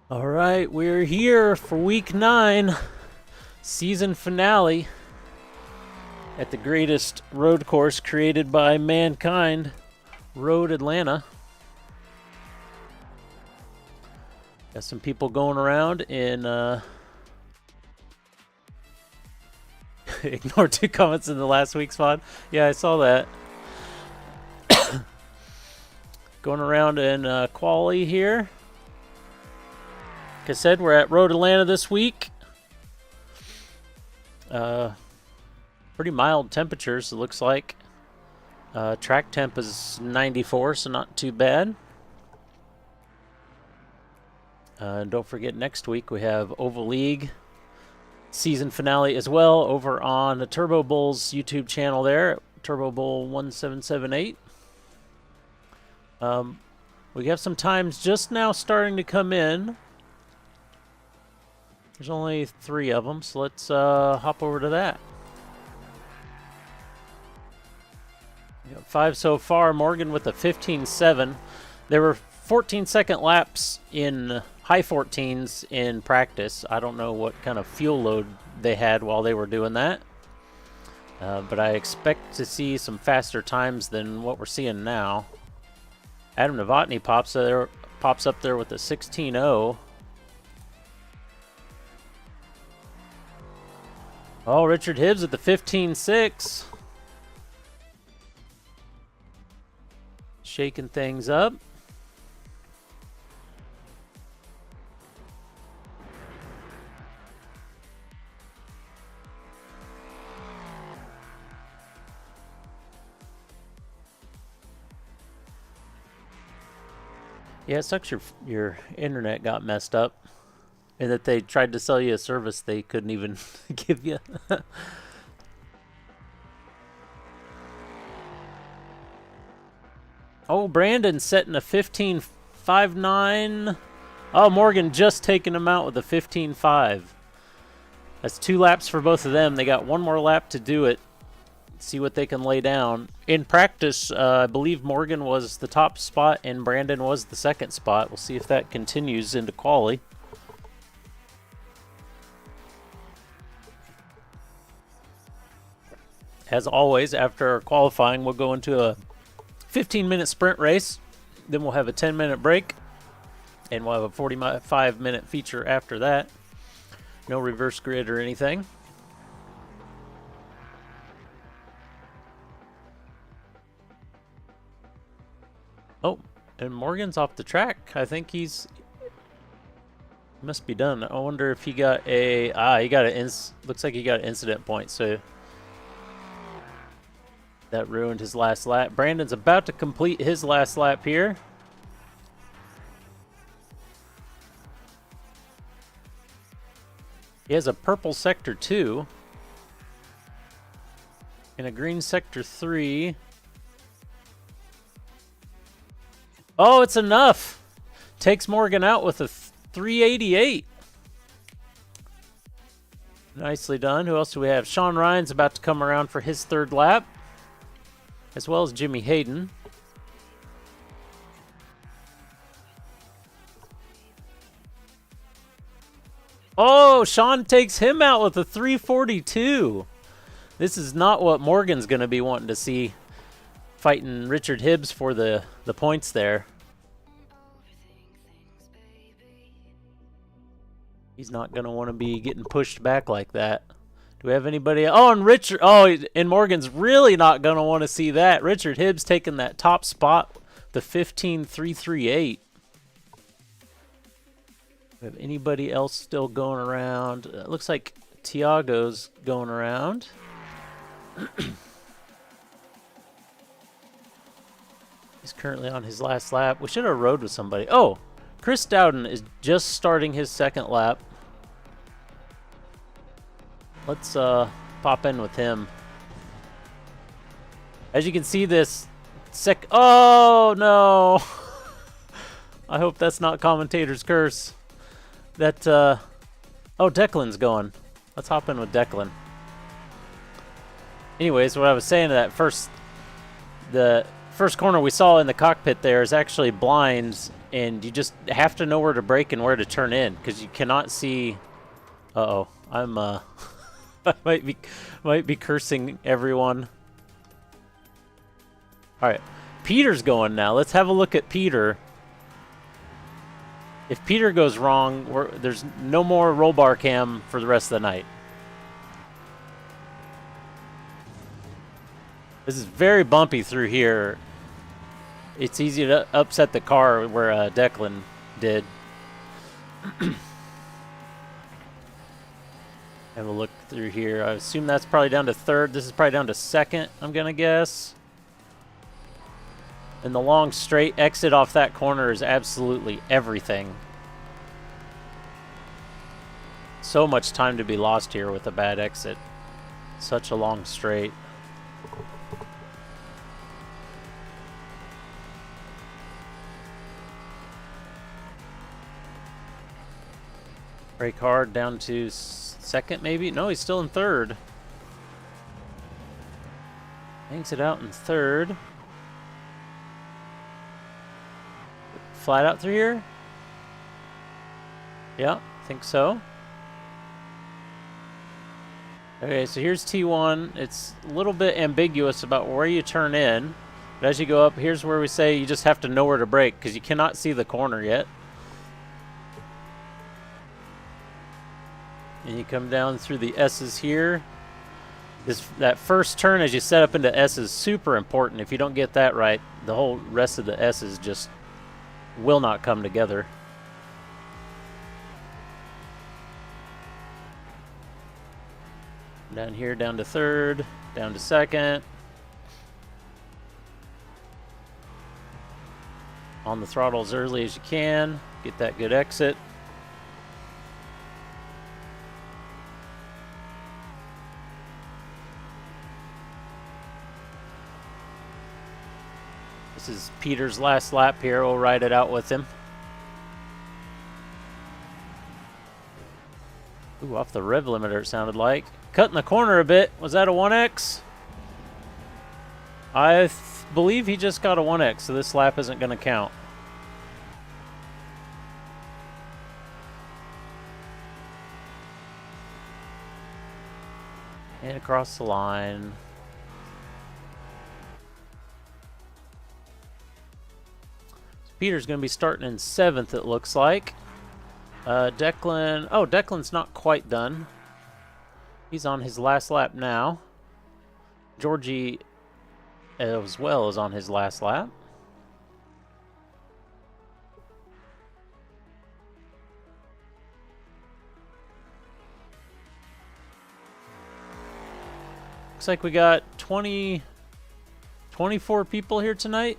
All right, we're here for week 9, season finale at the greatest road course created by mankind, Road Atlanta. Got some people going around in ignore 2 comments in the last week's pod. Yeah, I saw that. Going around in quali here. Like I said, we're at Road Atlanta this week. Pretty mild temperatures, it looks like. Track temp is 94, so not too bad. Don't forget, next week we have Oval League season finale as well over on the Turbo Bulls YouTube channel there, Turbo Bull 1778. We have some times just now starting to come in. There's only 3 of them, so let's hop over to that. We got 5 so far. Morgan with a 15.7. There were 14-second laps in high 14s in practice. I don't know what kind of fuel load they had while they were doing that. But I expect to see some faster times than what we're seeing now. Adam Novotny pops up there with a 16.0. Oh, Richard Hibbs at the 15.6. Shaking things up. Yeah, it sucks your internet got messed up. And that they tried to sell you a service they couldn't even give you. Oh, Brandon setting a 15.59. Oh, Morgan just taking him out with a 15.5. That's 2 laps for both of them. They got 1 more lap to do it. See what they can lay down. In practice, I believe Morgan was the top spot and Brandon was the 2nd spot. We'll see if that continues into quali. As always, after qualifying, we'll go into a 15-minute sprint race. Then we'll have a 10-minute break. And we'll have a 45-minute feature after that. No reverse grid or anything. Oh, and Morgan's off the track. I think he's... must be done. I wonder if he got a... he got an... looks like he got an incident point, so... that ruined his last lap. Brandon's about to complete his last lap here. He has a purple sector 2 and a green sector 3. Oh, it's enough. Takes Morgan out with a 388. Nicely done. Who else do we have? Sean Ryan's about to come around for his 3rd lap, as well as Jimmy Hayden. Oh, Sean takes him out with a 342. This is not what Morgan's going to be wanting to see, fighting Richard Hibbs for the points there. He's not going to want to be getting pushed back like that. Do we have anybody? Oh, and Richard. Oh, and Morgan's really not going to want to see that. Richard Hibbs taking that top spot, the 15.338. We have anybody else still going around? It looks like Tiago's going around. He's currently on his last lap. We should have rode with somebody. Oh, Chris Dowden is just starting his second lap. Let's pop in with him. As you can see, this oh no! I hope that's not commentator's curse. That oh, Declan's going. Let's hop in with Declan. Anyways, what I was saying, that the first corner we saw in the cockpit there is actually blinds, and you just have to know where to brake and where to turn in, because you cannot see. Uh-oh, I'm I might be cursing everyone. All right, Peter's going now. Let's have a look at Peter. If Peter goes wrong, there's no more roll bar cam for the rest of the night. This is very bumpy through here. It's easy to upset the car where Declan did. Have a look through here. I assume that's probably down to third. This is probably down to second, I'm going to guess. And the long straight exit off that corner is absolutely everything. So much time to be lost here with a bad exit. Such a long straight. Brake hard down to second, maybe? No, he's still in third. Hangs it out in third. Flat out through here? Yeah, I think so. Okay, so here's T1. It's a little bit ambiguous about where you turn in. But as you go up, here's where we say you just have to know where to brake, because you cannot see the corner yet. And you come down through the S's here. That first turn as you set up into S is super important. If you don't get that right, the whole rest of the S's just will not come together. Down here, down to third, down to second. On the throttle as early as you can. Get that good exit. This is Peter's last lap here. We'll ride it out with him. Ooh, off the rev limiter it sounded like. Cutting the corner a bit. Was that a 1X? I believe he just got a 1X, so this lap isn't going to count. And across the line. Peter's going to be starting in 7th, it looks like. Declan... Oh, Declan's not quite done. He's on his last lap now. Georgie, as well, is on his last lap. Looks like we got 24 people here tonight.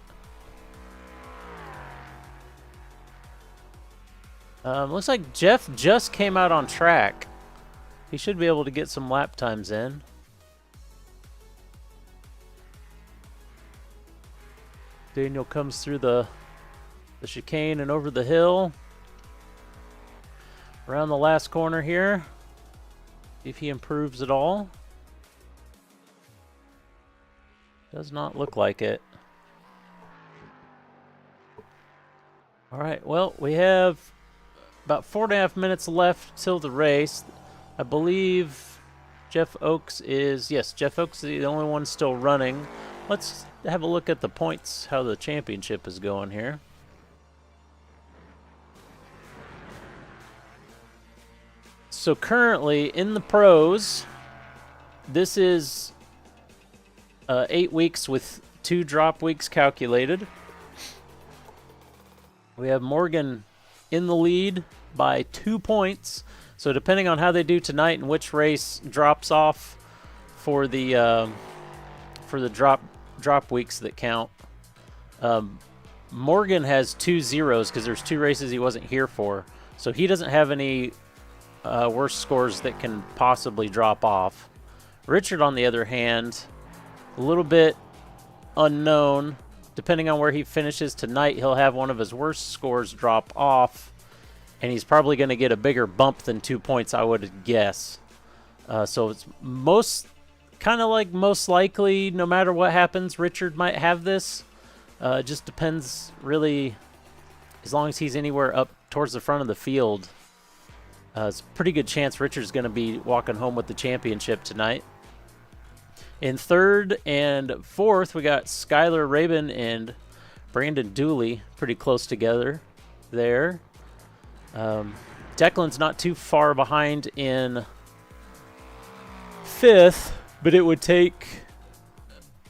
Looks like Jeff just came out on track. He should be able to get some lap times in. Daniel comes through the chicane and over the hill. Around the last corner here. See if he improves at all. Does not look like it. All right, well, we have about 4.5 minutes left till the race. I believe Jeff Oaks is, yes, Jeff Oaks is the only one still running. Let's have a look at the points, how the championship is going here. So currently in the pros, this is 8 weeks with 2 drop weeks calculated. We have Morgan in the lead by 2 points. So depending on how they do tonight and which race drops off for the drop weeks that count, Morgan has 2 zeros because there's 2 races he wasn't here for. So he doesn't have any worse scores that can possibly drop off. Richard, on the other hand, a little bit unknown. Depending on where he finishes tonight, he'll have one of his worst scores drop off, and he's probably going to get a bigger bump than 2 points, I would guess. So it's most likely, no matter what happens, Richard might have this. It just depends, really, as long as he's anywhere up towards the front of the field. It's a pretty good chance Richard's going to be walking home with the championship tonight. In third and fourth, we got Skylar Rabin and Brandon Dooley pretty close together there. Declan's not too far behind in fifth, but it would take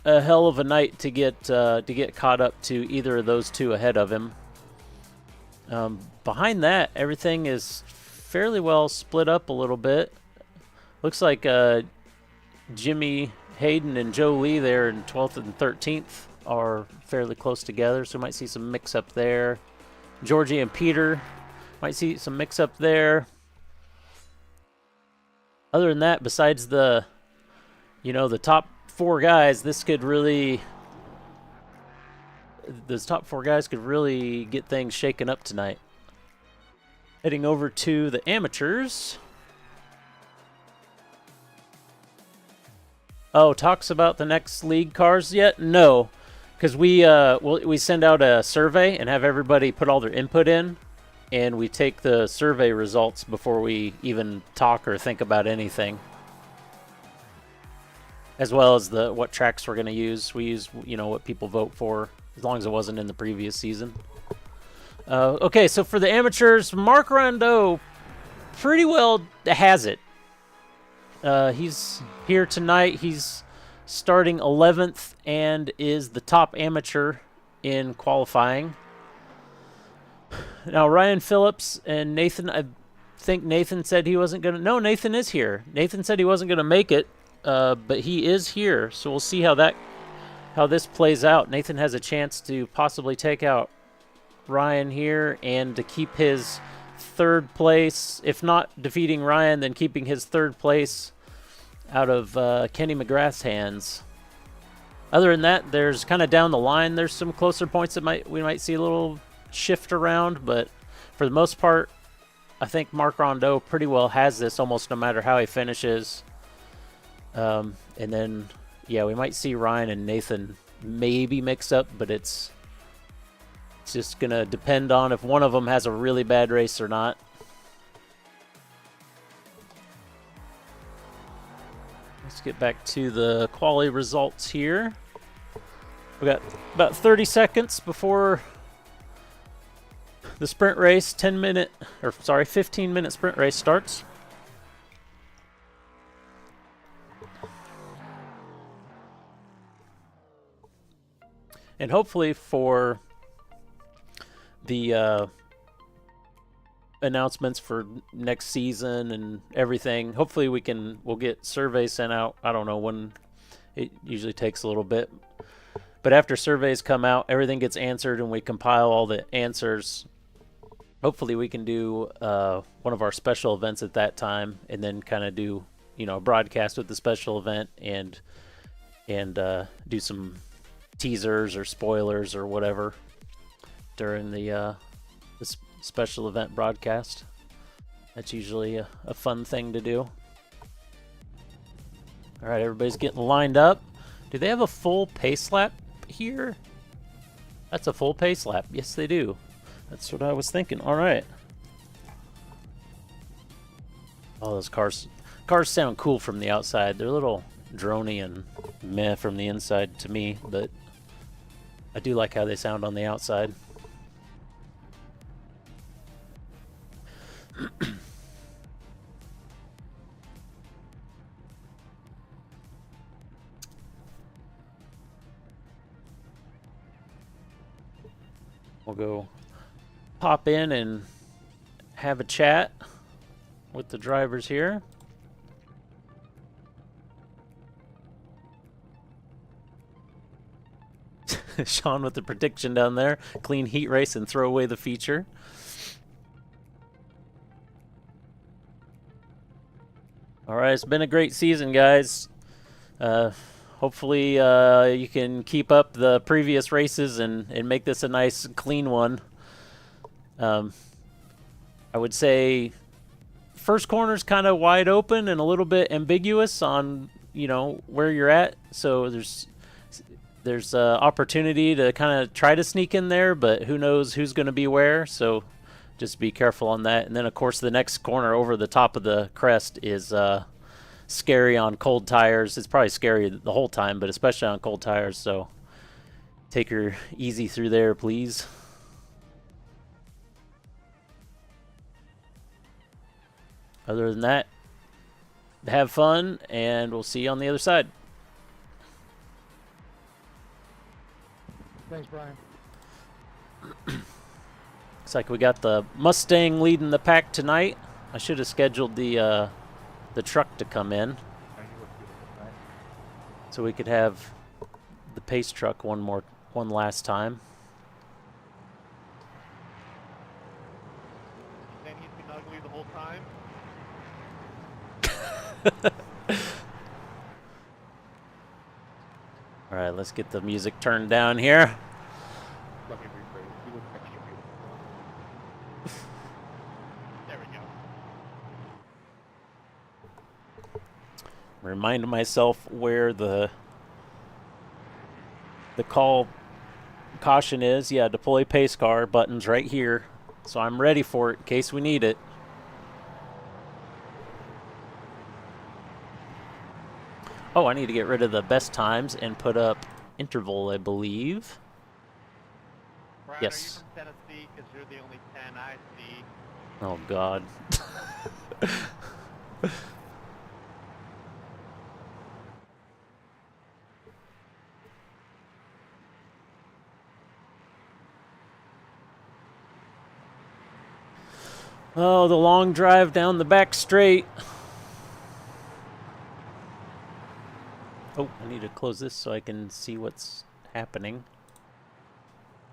a hell of a night to get caught up to either of those two ahead of him. Behind that, everything is fairly well split up a little bit. Looks like Jimmy Hayden and Joe Lee there in 12th and 13th are fairly close together, so we might see some mix-up there. Georgie and Peter might see some mix-up there. Other than that, besides the top 4 guys, those top 4 guys could really get things shaken up tonight. Heading over to the amateurs. Oh, talks about the next league cars yet? No, because we send out a survey and have everybody put all their input in, and we take the survey results before we even talk or think about anything. As well as what tracks we're going to use. We use what people vote for, as long as it wasn't in the previous season. Okay, so for the amateurs, Mark Rondeau pretty well has it. He's here tonight. He's starting 11th and is the top amateur in qualifying. Now, Ryan Phillips and Nathan, I think Nathan said he wasn't going to... No, Nathan is here. Nathan said he wasn't going to make it, but he is here. So we'll see how this plays out. Nathan has a chance to possibly take out Ryan here and to keep his 3rd place. If not defeating Ryan, then keeping his 3rd place out of Kenny McGrath's hands. Other than that, there's kind of down the line, there's some closer points that we might see a little shift around, but for the most part, I think Mark Rondeau pretty well has this almost no matter how he finishes. And then, yeah, we might see Ryan and Nathan maybe mix up, but it's just going to depend on if one of them has a really bad race or not. Let's get back to the quali results here. We got about 30 seconds before the sprint race, 15-minute sprint race starts. And hopefully for the announcements for next season and everything, hopefully we'll get surveys sent out. I don't know when. It usually takes a little bit. But after surveys come out, everything gets answered and we compile all the answers. Hopefully we can do one of our special events at that time and then kind of do, a broadcast with the special event and do some teasers or spoilers or whatever during the special event broadcast. That's usually a fun thing to do. All right, everybody's getting lined up. Do they have a full pace lap here? That's a full pace lap. Yes, they do. That's what I was thinking. All right. Oh, those cars sound cool from the outside. They're a little drony and meh from the inside to me, but I do like how they sound on the outside. We'll go pop in and have a chat with the drivers here. Sean with the prediction down there. Clean heat race and throw away the feature. All right, it's been a great season, guys. Hopefully you can keep up the previous races and make this a nice, clean one. I would say first corner's kind of wide open and a little bit ambiguous on, you know, where you're at. So there's opportunity to kind of try to sneak in there, but who knows who's going to be where. So just be careful on that. And then, of course, the next corner over the top of the crest is scary on cold tires. It's probably scary the whole time, but especially on cold tires. So take her easy through there, please. Other than that, have fun, and we'll see you on the other side. Thanks, Brian. Looks like we got the Mustang leading the pack tonight. I should have scheduled the truck to come in, so we could have the pace truck one last time. Then he's been ugly the whole time. All right, let's get the music turned down here. Let me rephrase. He was extra beautiful. There we go. Remind myself where the caution is. Yeah, deploy pace car button's right here, so I'm ready for it in case we need it. Oh, I need to get rid of the best times and put up interval, I believe. Brian, Yes. Are you from Tennessee? Because you're the only 10 I see. Oh, God. Oh, the long drive down the back straight. Oh, I need to close this so I can see what's happening.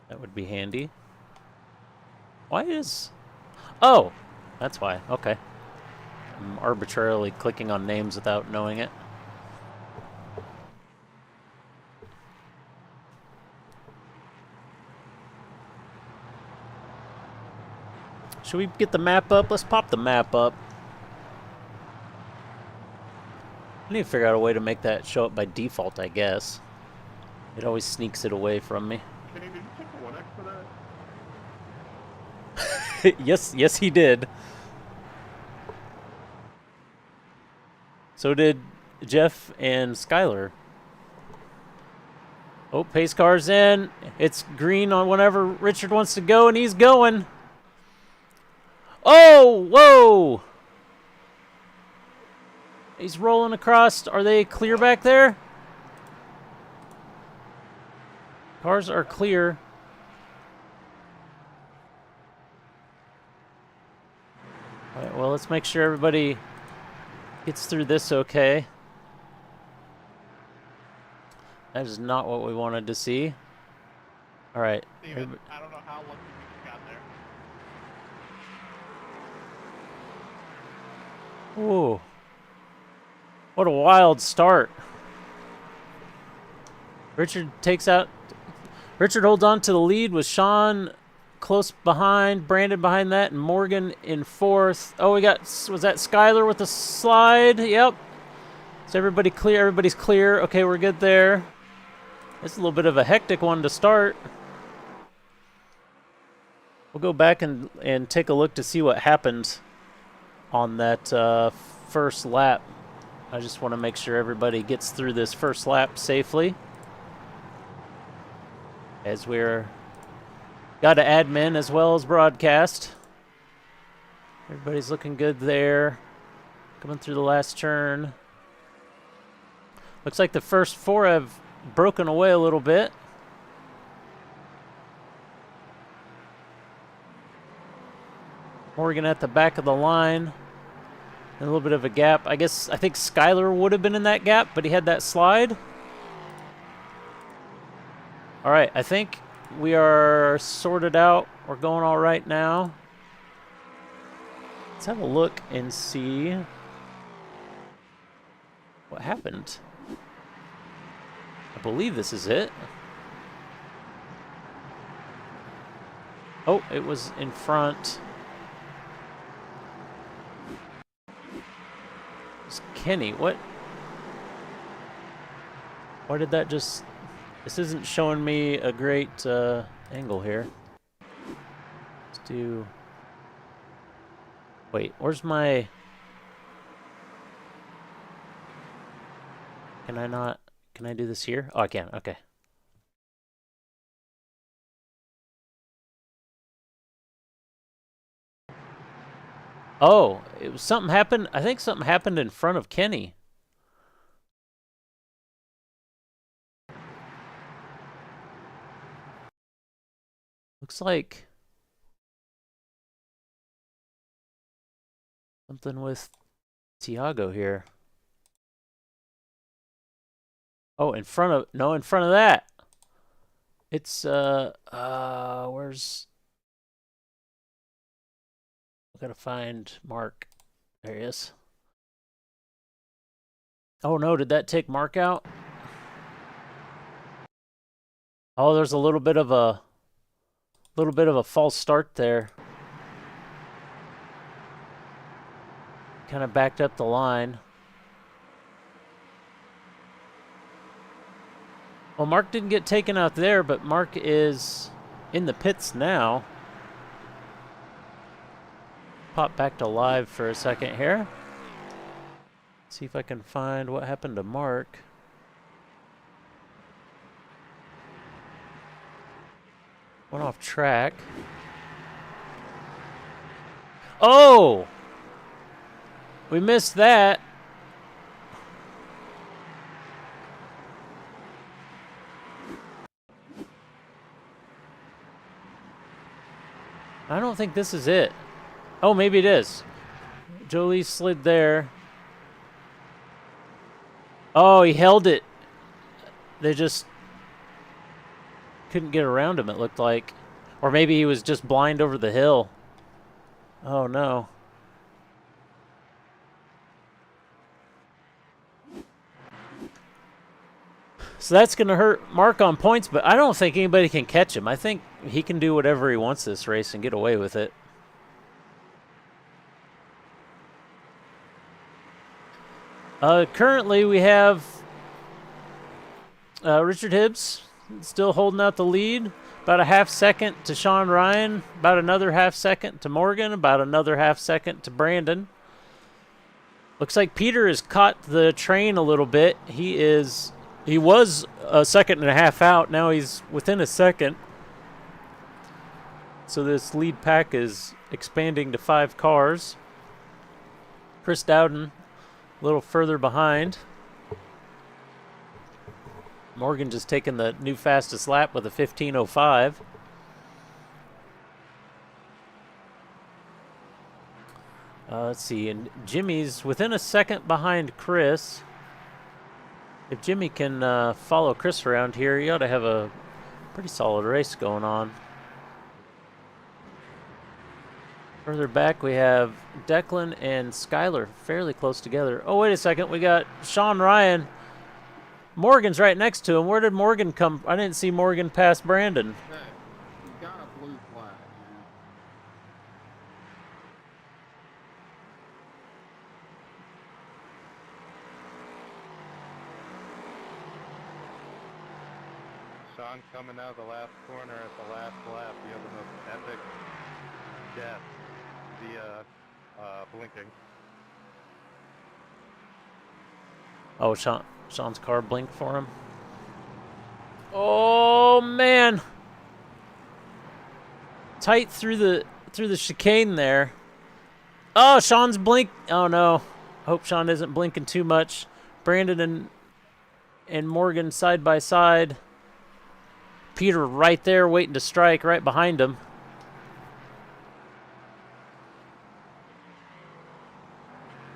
That would be handy. Why is... Oh! That's why. Okay. I'm arbitrarily clicking on names without knowing it. Should we get the map up? Let's pop the map up. I need to figure out a way to make that show up by default, I guess. It always sneaks it away from me. Kenny, did you take a 1X for that? Yes, he did. So did Jeff and Skylar. Oh, pace car's in. It's green on whenever Richard wants to go, and he's going. Oh, whoa! He's rolling across. Are they clear back there? Cars are clear. All right, well, let's make sure everybody gets through this okay. That is not what we wanted to see. All right. Steven, I don't know how lucky we got there. Ooh. What a wild start. Richard holds on to the lead with Sean close behind, Brandon behind that, and Morgan in fourth. Oh, was that Skylar with the slide? Yep. Is everybody clear? Everybody's clear. Okay, we're good there. It's a little bit of a hectic one to start. We'll go back and take a look to see what happened on that first lap. I just want to make sure everybody gets through this first lap safely. As we're got to admin as well as broadcast. Everybody's looking good there. Coming through the last turn. Looks like the first four have broken away a little bit. Morgan at the back of the line. And a little bit of a gap. I think Skyler would have been in that gap, but he had that slide. All right, I think we are sorted out. We're going all right now. Let's have a look and see what happened. I believe this is it. Oh, it was in front. It's Kenny. What? Why did that just... This isn't showing me a great angle here. Let's do... Wait, where's my... Can I not... Can I do this here? Oh, I can. Okay. Oh, it was something happened. I think something happened in front of Kenny. Looks like something with Tiago here. Oh, in front of... No, in front of that. It's, where's... I gotta find Mark. There he is. Oh no, did that take Mark out? Oh, there's a little bit of a false start there. Kind of backed up the line. Well, Mark didn't get taken out there, but Mark is in the pits now. Pop back to live for a second here. See if I can find what happened to Mark. Went off track. Oh! We missed that. I don't think this is it. Oh, maybe it is. Jolie slid there. Oh, he held it. They just couldn't get around him, it looked like. Or maybe he was just blind over the hill. Oh, no. So that's going to hurt Mark on points, but I don't think anybody can catch him. I think he can do whatever he wants this race and get away with it. Currently, we have Richard Hibbs still holding out the lead. About a half second to Sean Ryan. About another half second to Morgan. About another half second to Brandon. Looks like Peter has caught the train a little bit. He was a second and a half out. Now he's within a second. So this lead pack is expanding to 5 cars. Chris Dowden a little further behind. Morgan just taking the new fastest lap with a 15:05. Let's see, and Jimmy's within a second behind Chris. If Jimmy can follow Chris around here, he ought to have a pretty solid race going on. Further back, we have Declan and Skyler fairly close together. Oh, wait a second. We got Sean Ryan. Morgan's right next to him. Where did Morgan come? I didn't see Morgan pass Brandon. Hey, he got a blue flag. Sean coming out of the last corner at the last lap. You have the most epic death via blinking. Oh, Sean's car blinked for him. Oh man! Tight through the chicane there. Oh, Sean's blink. Oh no! Hope Sean isn't blinking too much. Brandon and Morgan side by side. Peter right there waiting to strike right behind him.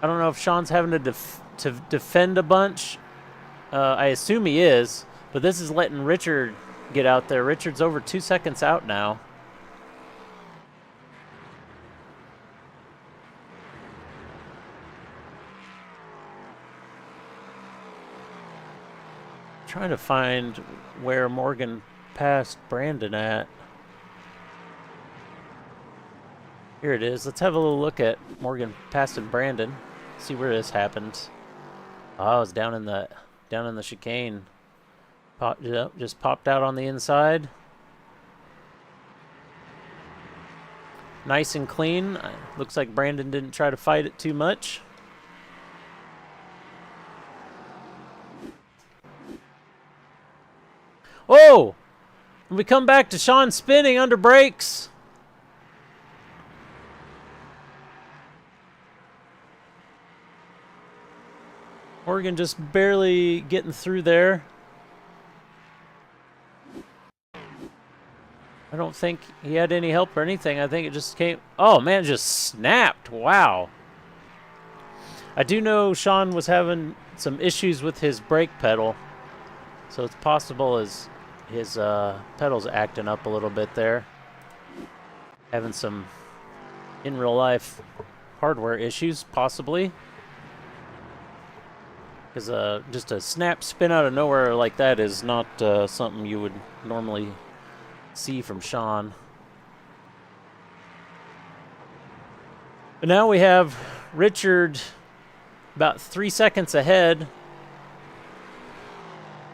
I don't know if Sean's having to defend a bunch. I assume he is, but this is letting Richard get out there. Richard's over 2 seconds out now. Trying to find where Morgan passed Brandon at. Here it is. Let's have a little look at Morgan passing Brandon. See where this happens. Oh, it's down in the chicane. Just popped out on the inside. Nice and clean. Looks like Brandon didn't try to fight it too much. Oh! When we come back to Sean spinning under brakes. Morgan just barely getting through there. I don't think he had any help or anything. I think it just came... Oh, man, it just snapped. Wow. I do know Sean was having some issues with his brake pedal. So it's possible his pedal's acting up a little bit there. Having some in real life hardware issues, possibly. Because just a snap spin out of nowhere like that is not something you would normally see from Sean. But now we have Richard about 3 seconds ahead.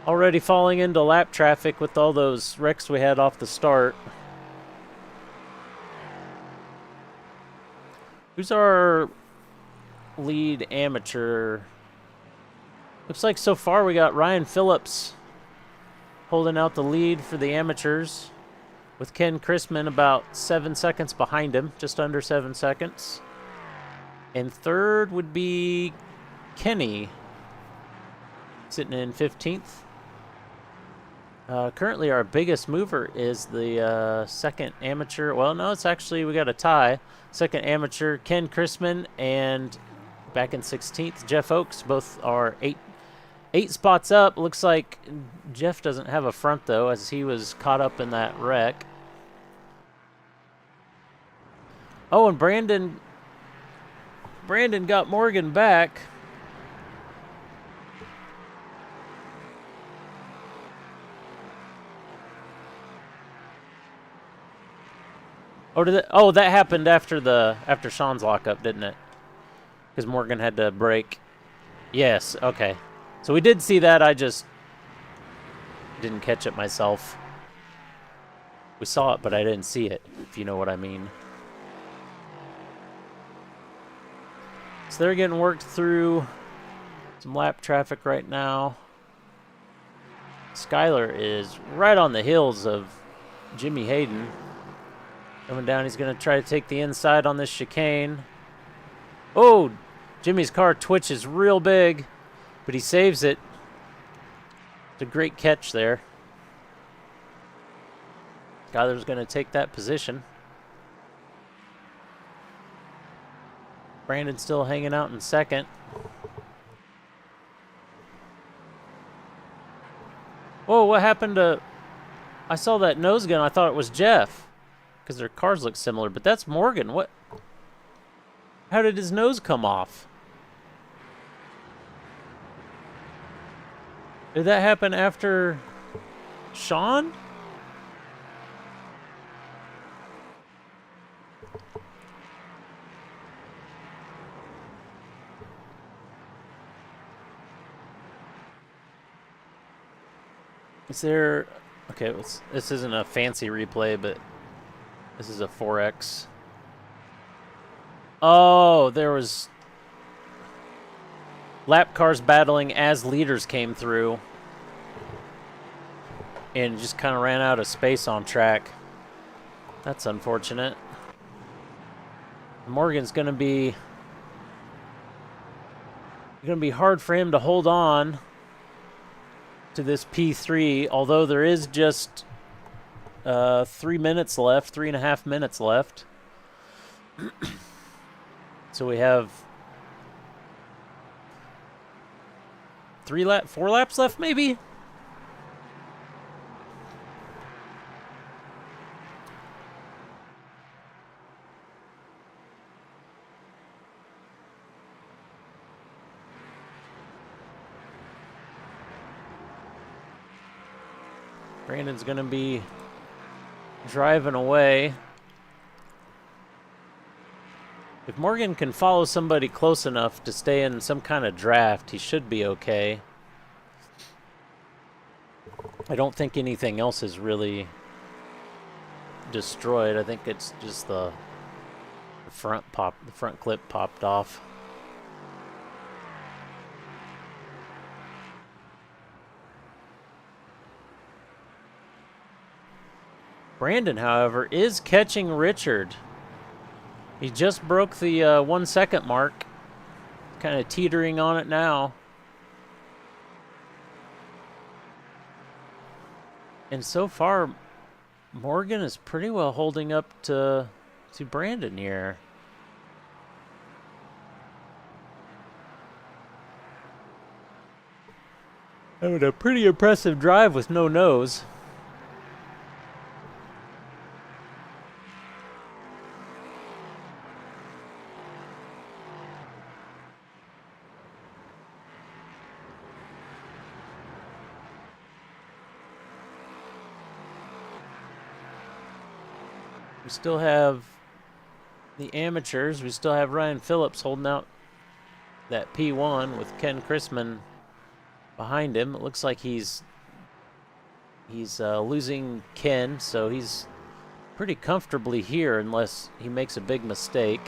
Already falling into lap traffic with all those wrecks we had off the start. Who's our lead amateur? Looks like so far we got Ryan Phillips holding out the lead for the amateurs, with Ken Chrisman about 7 seconds behind him, just under 7 seconds. And third would be Kenny, sitting in 15th. Currently our biggest mover is the second amateur. Well, no, it's actually, we got a tie. Second amateur, Ken Chrisman, and back in 16th, Jeff Oakes. Both are eight spots up. Looks like Jeff doesn't have a front, though, as he was caught up in that wreck. Oh, and Brandon got Morgan back. Oh, that happened after Sean's lockup, didn't it? Because Morgan had to brake. Yes, okay. So we did see that, I just didn't catch it myself. We saw it, but I didn't see it, if you know what I mean. So they're getting worked through some lap traffic right now. Skyler is right on the heels of Jimmy Hayden. Coming down, he's going to try to take the inside on this chicane. Oh, Jimmy's car twitches real big, but he saves it. It's a great catch there. Skyler's going to take that position. Brandon's still hanging out in second. Whoa, what happened to... I saw that nose gun. I thought it was Jeff, because their cars look similar, but that's Morgan. What? How did his nose come off? Did that happen after Sean? Is there... Okay, this isn't a fancy replay, but this is a 4X. Oh, there was lap cars battling as leaders came through. And just kind of ran out of space on track. That's unfortunate. Morgan's going to be hard for him to hold on to this P3, although there is just 3 minutes left, 3.5 minutes left. So we have 4 laps left, maybe? Brandon's going to be driving away. If Morgan can follow somebody close enough to stay in some kind of draft, he should be okay. I don't think anything else is really destroyed. I think it's just the front clip popped off. Brandon, however, is catching Richard. He just broke the 1 second mark. Kind of teetering on it now. And so far, Morgan is pretty well holding up to Brandon here. Having a pretty impressive drive with no nose. We still have the amateurs. We still have Ryan Phillips holding out that P1 with Ken Chrisman behind him. It looks like he's losing Ken, so he's pretty comfortably here unless he makes a big mistake.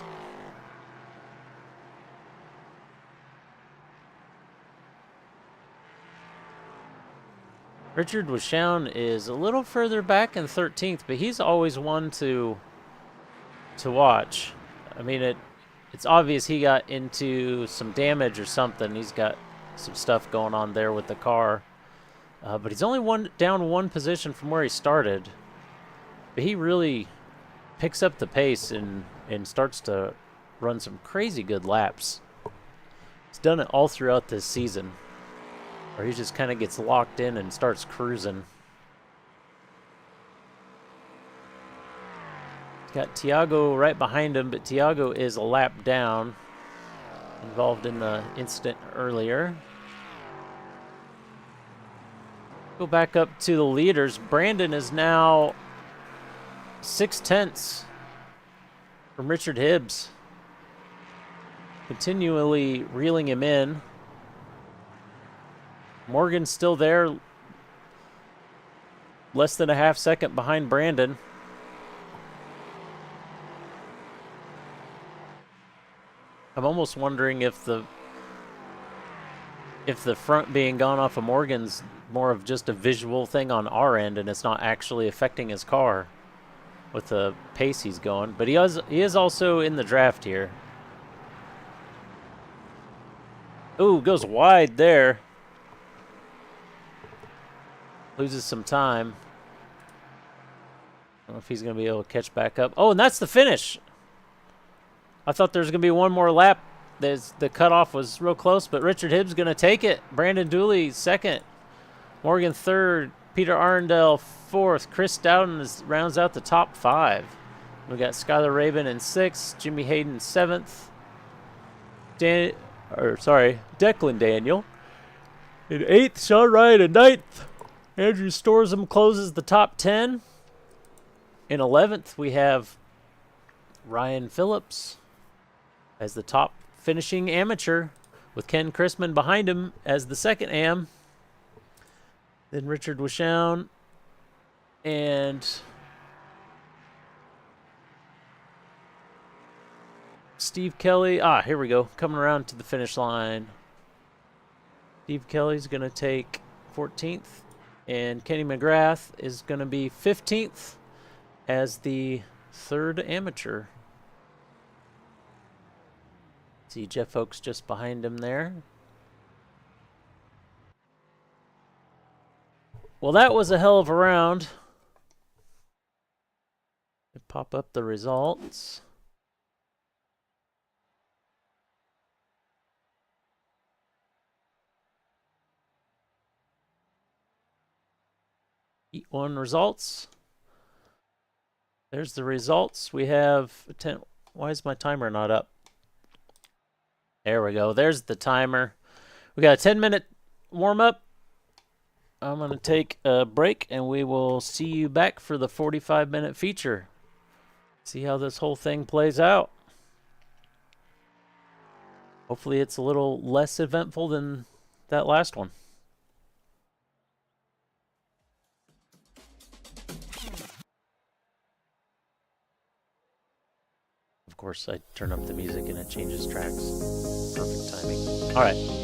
Richard Wishown is a little further back in 13th, but he's always one to watch. I mean, it's obvious he got into some damage or something. He's got some stuff going on there with the car. But he's only down one position from where he started. But he really picks up the pace and starts to run some crazy good laps. He's done it all throughout this season, where he just kind of gets locked in and starts cruising. He's got Tiago right behind him, but Tiago is a lap down, involved in the incident earlier. Go back up to the leaders. Brandon is now 6/10 from Richard Hibbs, continually reeling him in. Morgan's still there, less than a half second behind Brandon. I'm almost wondering if the front being gone off of Morgan's more of just a visual thing on our end and it's not actually affecting his car with the pace he's going. But he is also in the draft here. Ooh, goes wide there. Loses some time. I don't know if he's going to be able to catch back up. Oh, and that's the finish. I thought there was going to be one more lap. The cutoff was real close, but Richard Hibbs going to take it. Brandon Dooley second. Morgan third. Peter Arundel fourth. Chris Dowden rounds out the top 5. We got Skylar Rabin in 6th. Jimmy Hayden 7th. Declan Daniel in 8th. Sean Ryan in 9th. Andrew Storsum closes the top 10. In 11th, we have Ryan Phillips as the top finishing amateur, with Ken Chrisman behind him as the second am. Then Richard Wishown and Steve Kelly. Ah, here we go. Coming around to the finish line. Steve Kelly's going to take 14th. And Kenny McGrath is going to be 15th as the third amateur. See Jeff Oakes just behind him there. Well, that was a hell of a round. Pop up the results. Heat 1 results. There's the results. We have 10. Why is my timer not up? There we go. There's the timer. We got a 10-minute warm-up. I'm going to take a break, and we will see you back for the 45-minute feature. See how this whole thing plays out. Hopefully it's a little less eventful than that last one. Of course, I turn up the music and it changes tracks. Perfect timing. All right.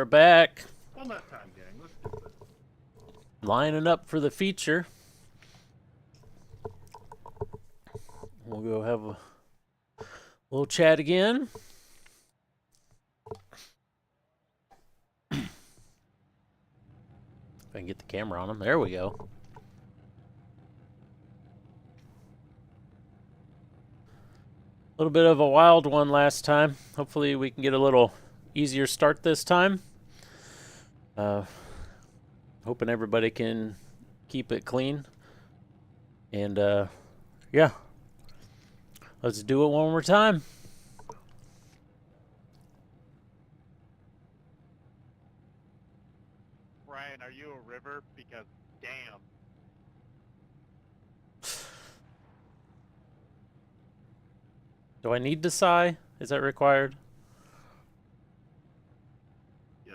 we're back. One last time, gang. Let's do this. Lining up for the feature. We'll go have a little chat again. If I can get the camera on him. There we go. A little bit of a wild one last time. Hopefully we can get a little easier start this time. Hoping everybody can keep it clean. And yeah. Let's do it one more time. Ryan, are you a river? Because damn. Do I need to sigh? Is that required? Yeah.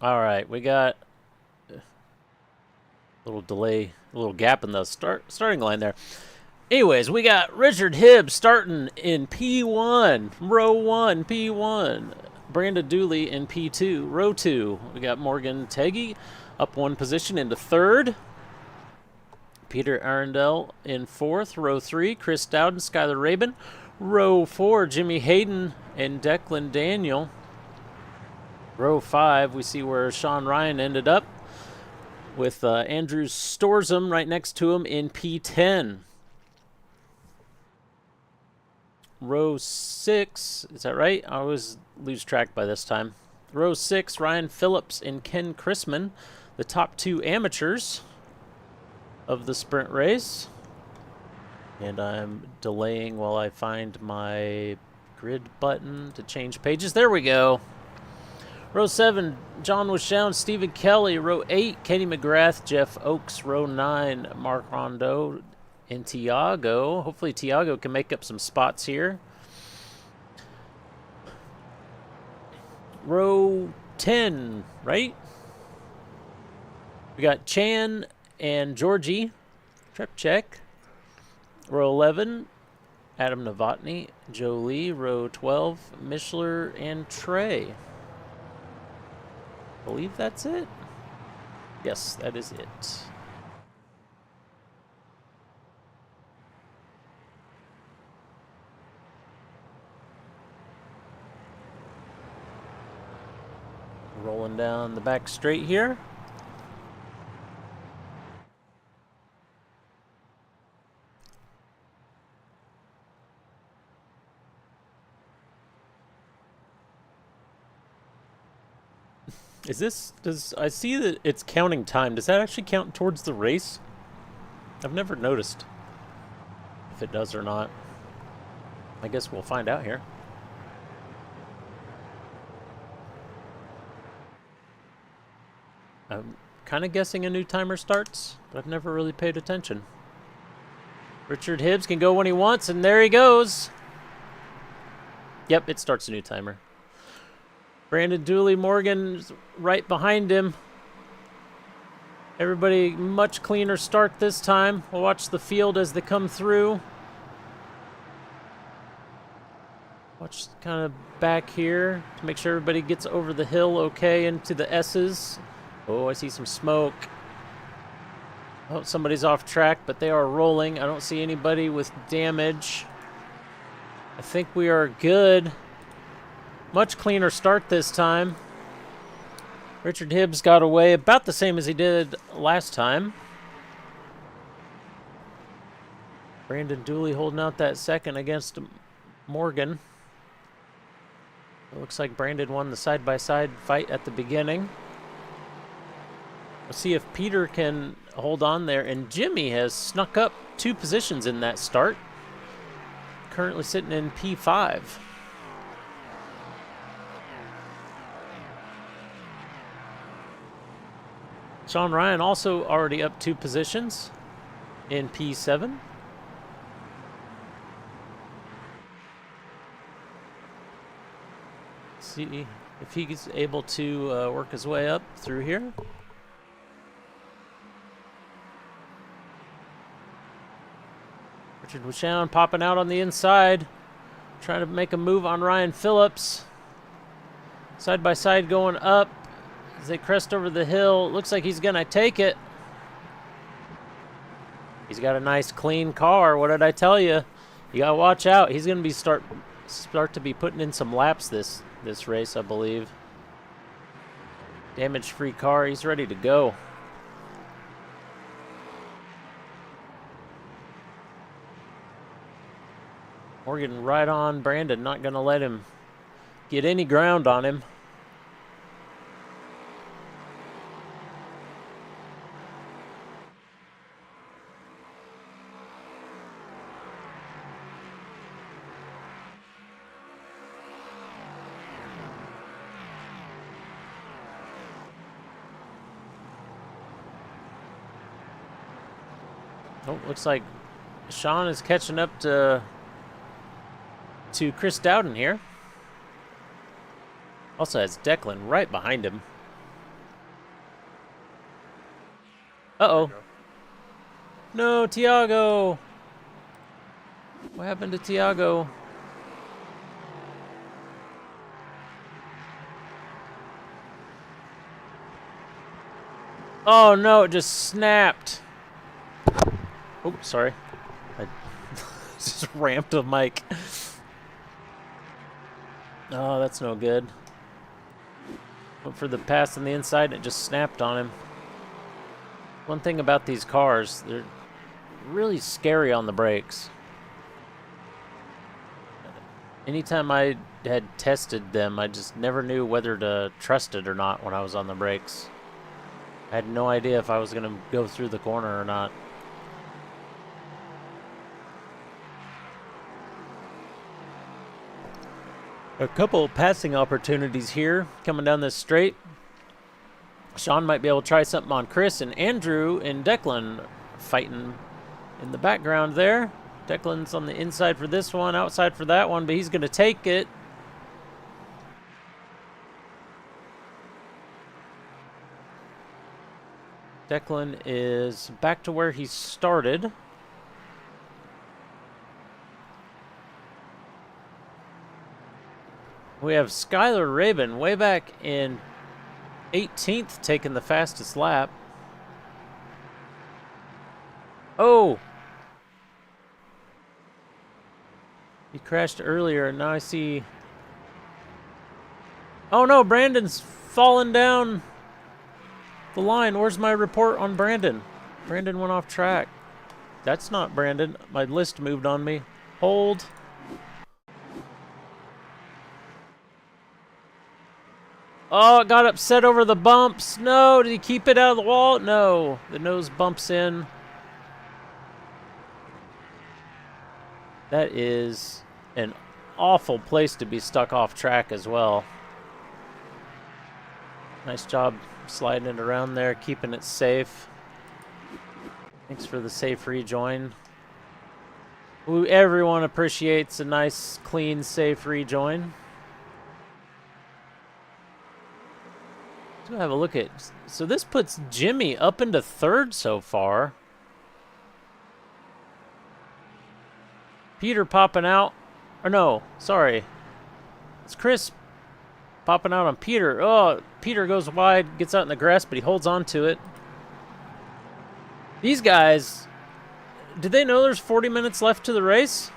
All right, we got a little delay, a little gap in the starting line there. Anyways, we got Richard Hibbs starting in P1, row 1, P1. Brandon Dooley in P2, row 2. We got Morgan Teggy up one position into third. Peter Arundel in fourth, row 3. Chris Dowden, Skylar Rabin. Row 4, Jimmy Hayden and Declan Daniel. Row 5, we see where Sean Ryan ended up with Andrew Storzum right next to him in P10. Row 6, is that right? I always lose track by this time. Row 6, Ryan Phillips and Ken Chrisman, the top two amateurs of the sprint race. And I'm delaying while I find my grid button to change pages. There we go. Row 7, John Wishown, Stephen Kelly. Row 8, Kenny McGrath, Jeff Oakes. Row 9, Mark Rondeau and Tiago. Hopefully Tiago can make up some spots here. Row 10, right? We got Chan and Georgie Trepchek. Row 11, Adam Novotny, Joe Lee. Row 12, Mishler and Trey. I believe that's it. Yes, that is it. Rolling down the back straight here. Is this, I see that it's counting time. Does that actually count towards the race? I've never noticed if it does or not. I guess we'll find out here. I'm kind of guessing a new timer starts, but I've never really paid attention. Richard Hibbs can go when he wants, and there he goes. Yep, it starts a new timer. Brandon Dooley, Morgan right behind him. Everybody much cleaner start this time. We'll watch the field as they come through. Watch kind of back here to make sure everybody gets over the hill okay into the S's. Oh, I see some smoke. Oh, somebody's off track, but they are rolling. I don't see anybody with damage. I think we are good. Much cleaner start this time. Richard Hibbs got away about the same as he did last time. Brandon Dooley holding out that second against Morgan. It looks like Brandon won the side-by-side fight at the beginning. Let's see if Peter can hold on there. And Jimmy has snuck up 2 positions in that start. Currently sitting in P5. Sean Ryan also already up 2 positions in P7. See if he's able to work his way up through here. Richard Wishown popping out on the inside. Trying to make a move on Ryan Phillips. Side by side going up as they crest over the hill. Looks like he's going to take it. He's got a nice clean car. What did I tell you? You got to watch out. He's going to be start to be putting in some laps this race, I believe. Damage-free car. He's ready to go. Morgan right on Brandon, not going to let him get any ground on him. Oh, looks like Sean is catching up to Chris Dowden here. Also has Declan right behind him. Uh-oh. No, Tiago. What happened to Tiago? Oh, no, it just snapped. Oh, sorry. I just ramped the mic. Oh, that's no good. Went for the pass on the inside and it just snapped on him. One thing about these cars, they're really scary on the brakes. Anytime I had tested them, I just never knew whether to trust it or not when I was on the brakes. I had no idea if I was going to go through the corner or not. A couple passing opportunities here coming down this straight. Sean might be able to try something on Chris, and Andrew and Declan fighting in the background there. Declan's on the inside for this one, outside for that one, but he's going to take it. Declan is back to where he started. We have Skylar Rabin way back in 18th taking the fastest lap. Oh! He crashed earlier and now I see... Oh no, Brandon's fallen down the line. Where's my report on Brandon? Brandon went off track. That's not Brandon. My list moved on me. Hold. Oh, it got upset over the bumps. No, did he keep it out of the wall? No, the nose bumps in. That is an awful place to be stuck off track as well. Nice job sliding it around there, keeping it safe. Thanks for the safe rejoin. Ooh, everyone appreciates a nice, clean, safe rejoin. Let's have a look at... So this puts Jimmy up into third so far. Peter popping out. Or no, sorry. It's Chris popping out on Peter. Oh, Peter goes wide, gets out in the grass, but he holds on to it. These guys, did they know there's 40 minutes left to the race?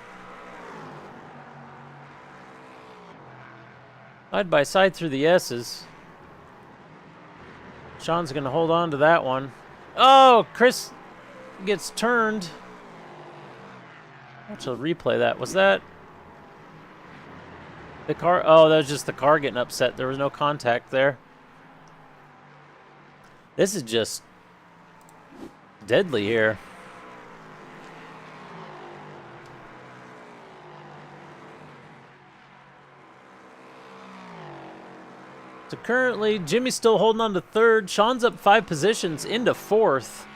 Side by side through the S's. Sean's going to hold on to that one. Oh, Chris gets turned. Watch a replay that. Was that the car? Oh, that was just the car getting upset. There was no contact there. This is just deadly here. So currently, Jimmy's still holding on to third. Sean's up 5 positions into fourth.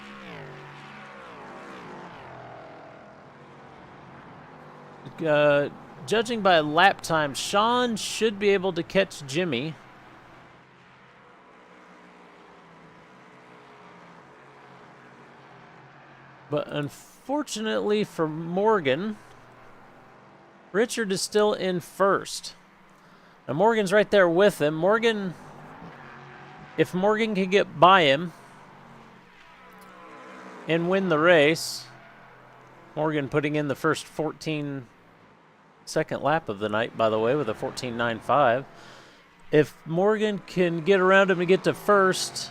Judging by lap time, Sean should be able to catch Jimmy. But unfortunately for Morgan, Richard is still in first. Now Morgan's right there with him. Morgan, if Morgan can get by him and win the race, Morgan putting in the first 14-second lap of the night, by the way, with a 14.95. If Morgan can get around him to get to first,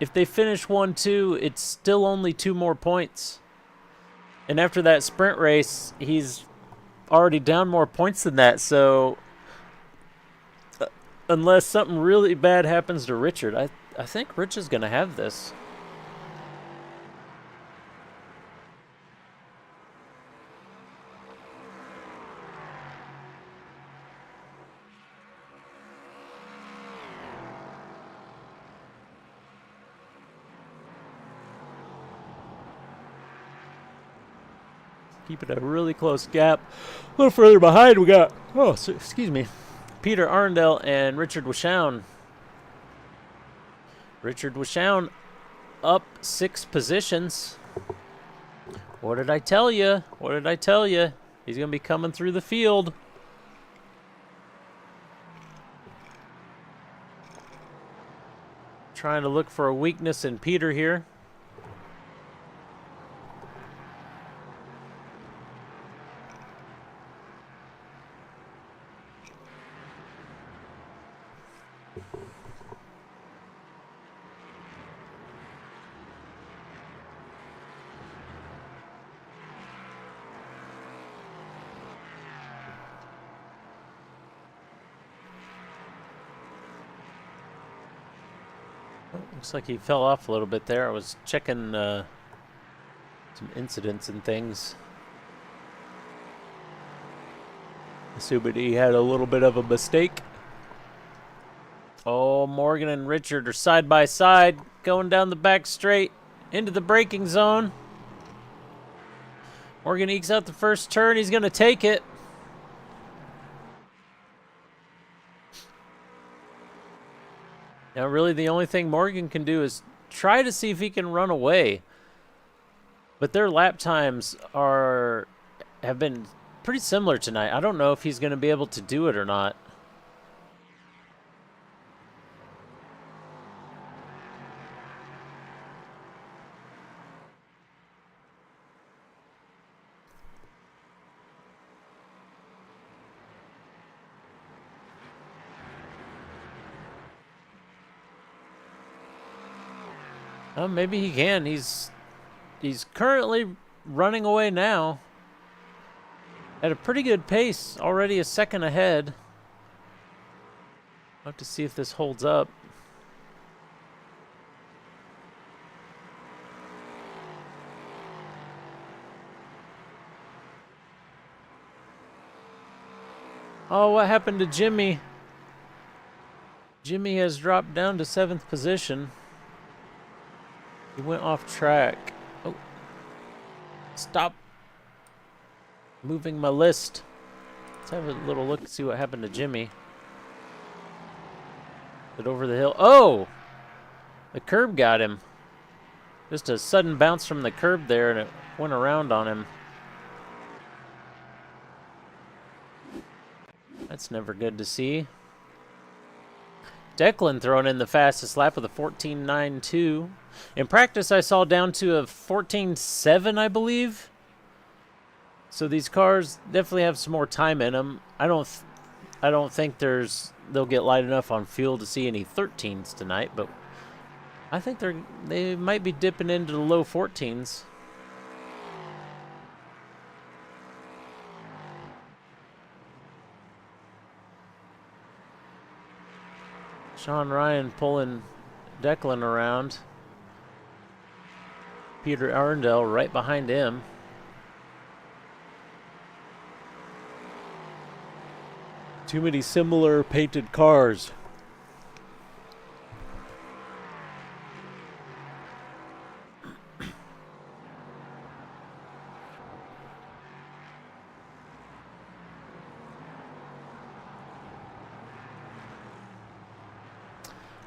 if they finish 1-2, it's still only 2 more points. And after that sprint race, he's already down more points than that. So unless something really bad happens to Richard, I think Rich is going to have this. Keep it a really close gap. A little further behind, we got, excuse me, Peter Arndell and Richard Wishown. Richard Wishown up 6 positions. What did I tell you? What did I tell you? He's going to be coming through the field. Trying to look for a weakness in Peter here. Looks like he fell off a little bit there. I was checking some incidents and things. Assuming he had a little bit of a mistake. Oh, Morgan and Richard are side by side, going down the back straight into the braking zone. Morgan ekes out the first turn. He's going to take it. Now, really, the only thing Morgan can do is try to see if he can run away. But their lap times have been pretty similar tonight. I don't know if he's going to be able to do it or not. Maybe he can. He's currently running away now at a pretty good pace, already a second ahead. I'll have to see if this holds up. Oh, what happened to Jimmy? Jimmy has dropped down to 7th position. He went off track. Oh. Stop moving my list. Let's have a little look and see what happened to Jimmy. But over the hill. Oh! The curb got him. Just a sudden bounce from the curb there, and it went around on him. That's never good to see. Declan throwing in the fastest lap with a 14.92. In practice, I saw down to a 14.7, I believe. So these cars definitely have some more time in them. I don't think they'll get light enough on fuel to see any 13s tonight, but I think they might be dipping into the low 14s. Sean Ryan pulling Declan around. Peter Arndell right behind him. Too many similar painted cars.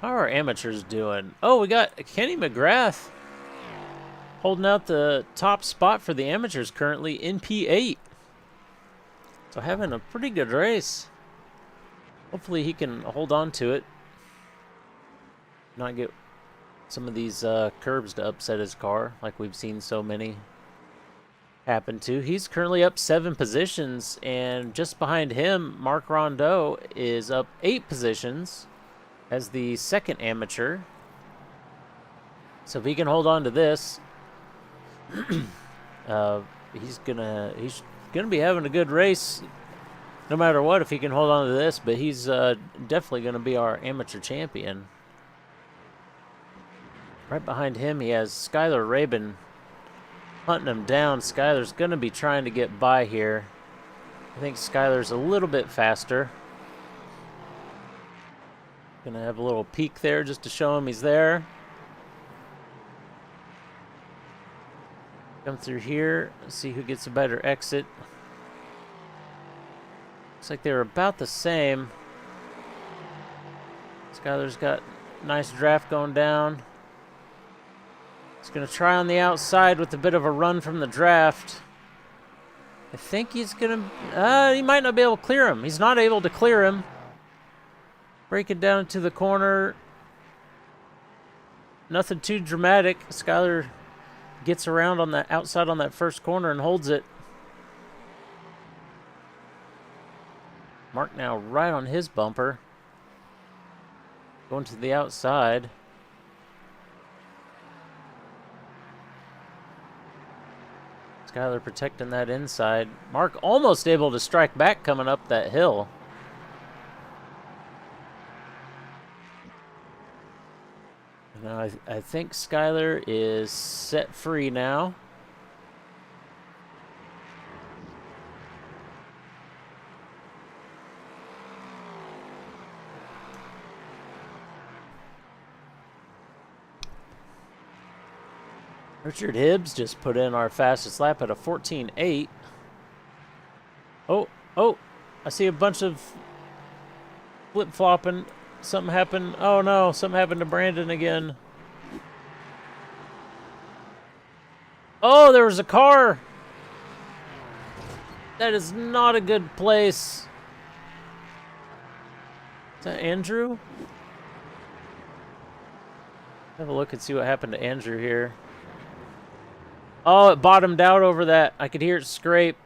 How are our amateurs doing? Oh, we got Kenny McGrath holding out the top spot for the amateurs currently in P8. So having a pretty good race. Hopefully he can hold on to it. Not get some of these curbs to upset his car like we've seen so many happen to. He's currently up 7 positions, and just behind him, Mark Rondeau is up 8 positions as the second amateur. So if he can hold on to this, he's gonna be having a good race no matter what if he can hold on to this. But he's definitely gonna be our amateur champion. Right behind him, he has Skylar Rabin hunting him down. Skylar's gonna be trying to get by here. I think Skylar's a little bit faster. Gonna have a little peek there just to show him he's there. Come through here, see who gets a better exit. Looks like they're about the same. Skylar's got a nice draft going down. He's going to try on the outside with a bit of a run from the draft. I think he's going to... he might not be able to clear him. He's not able to clear him. Break it down to the corner. Nothing too dramatic. Skylar gets around on the outside on that first corner and holds it. Mark now right on his bumper. Going to the outside. Skylar protecting that inside. Mark almost able to strike back coming up that hill. Now I think Skylar is set free now. Richard Hibbs just put in our fastest lap at a 14.8. Oh, I see a bunch of flip-flopping. Something happened. Oh no, something happened to Brandon again. Oh, there was a car. That is not a good place. Is that Andrew? Have a look and see what happened to Andrew here. Oh, it bottomed out over that. I could hear it scrape.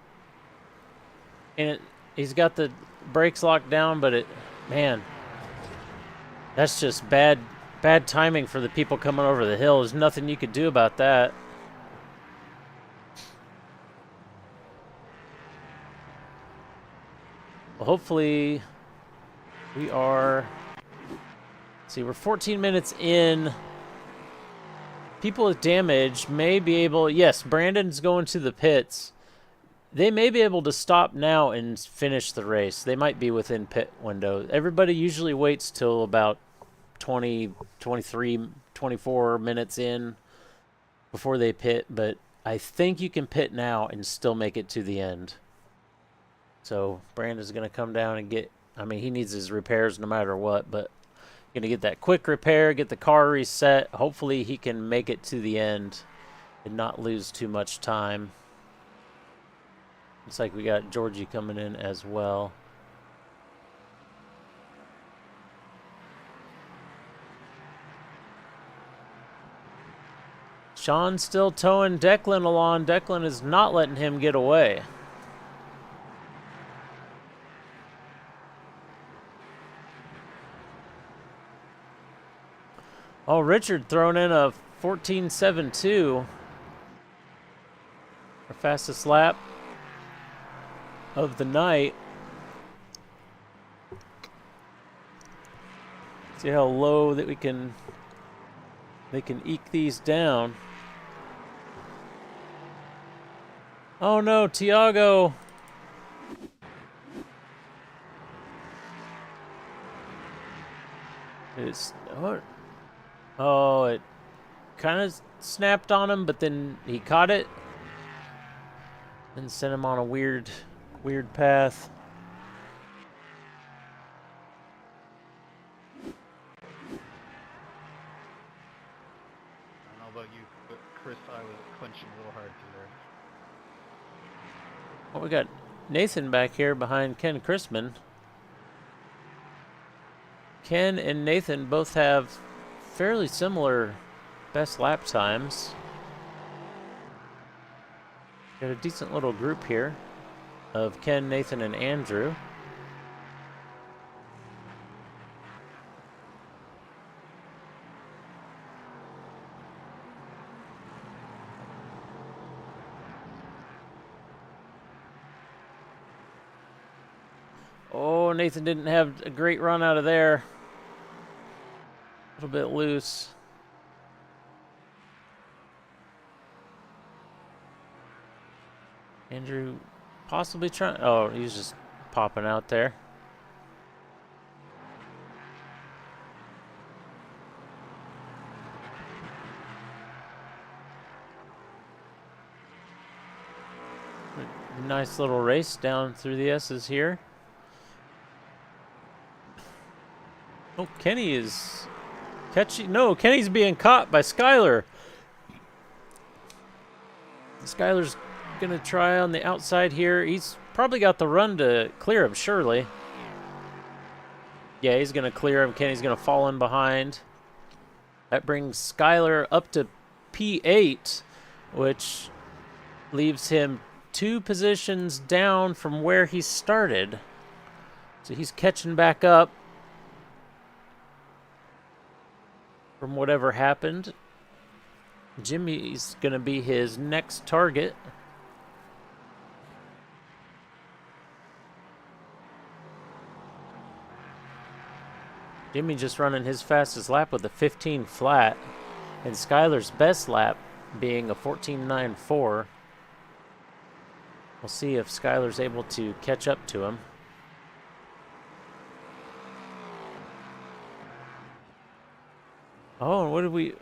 And he's got the brakes locked down, but man, that's just bad timing for the people coming over the hill. There's nothing you could do about that. Well, hopefully we are... Let's see, we're 14 minutes in. People with damage may be able... Yes, Brandon's going to the pits. They may be able to stop now and finish the race. They might be within pit window. Everybody usually waits till about 20, 23, 24 minutes in before they pit, but I think you can pit now and still make it to the end. So Brandon's going to come down and get... I mean, he needs his repairs no matter what, but... Going to get that quick repair, get the car reset. Hopefully he can make it to the end and not lose too much time. Looks like we got Georgie coming in as well. Sean's still towing Declan along. Declan is not letting him get away. Oh, Richard throwing in a 14.72. Our fastest lap of the night. See how low that they can eke these down. Oh no, Tiago. It's oh, it kind of snapped on him, but then he caught it and sent him on a weird path. I don't know about you, but Chris, I was clenching real hard there. Well, we got Nathan back here behind Ken Chrisman. Ken and Nathan both have fairly similar best lap times. Got a decent little group here of Ken, Nathan, and Andrew. Oh, Nathan didn't have a great run out of there. A little bit loose. Andrew possibly trying... Oh, he's just popping out there. Nice little race down through the S's here. Oh, Kenny is catching... No, Kenny's being caught by Skyler. Skyler's going to try on the outside here. He's probably got the run to clear him, surely. Yeah, he's going to clear him. Kenny's going to fall in behind. That brings Skyler up to P8, which leaves him 2 positions down from where he started. So he's catching back up from whatever happened. Jimmy's going to be his next target. Jimmy just running his fastest lap with a 15 flat, and Skyler's best lap being a 14.94. We'll see if Skyler's able to catch up to him. Oh, and what did we...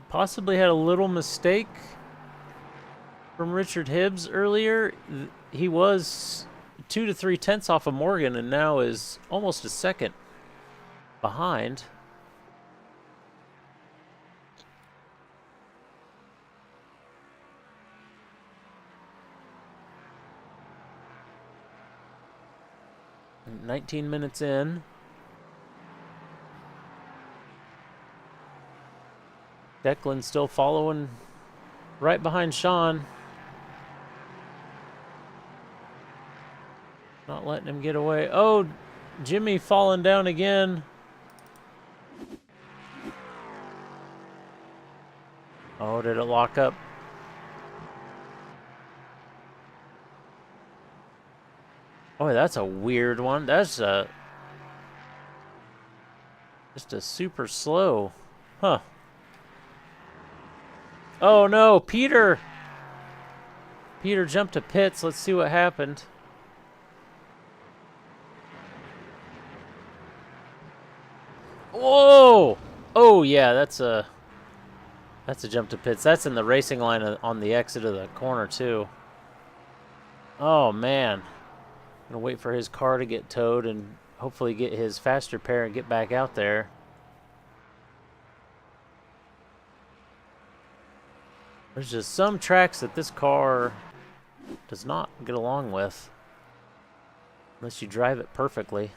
Possibly had a little mistake from Richard Hibbs earlier. He was 2 to 3 tenths off of Morgan and now is almost a second behind. And 19 minutes in. Declan still following right behind Sean. Not letting him get away. Oh, Jimmy falling down again. Oh, did it lock up? Oh, that's a weird one. That's just a super slow. Huh. Oh no, Peter! Peter jumped to pits. Let's see what happened. Whoa! Oh yeah, that's a jump to pits. That's in the racing line on the exit of the corner too. Oh man. Gonna wait for his car to get towed and hopefully get his faster pair and get back out there. There's just some tracks that this car does not get along with unless you drive it perfectly.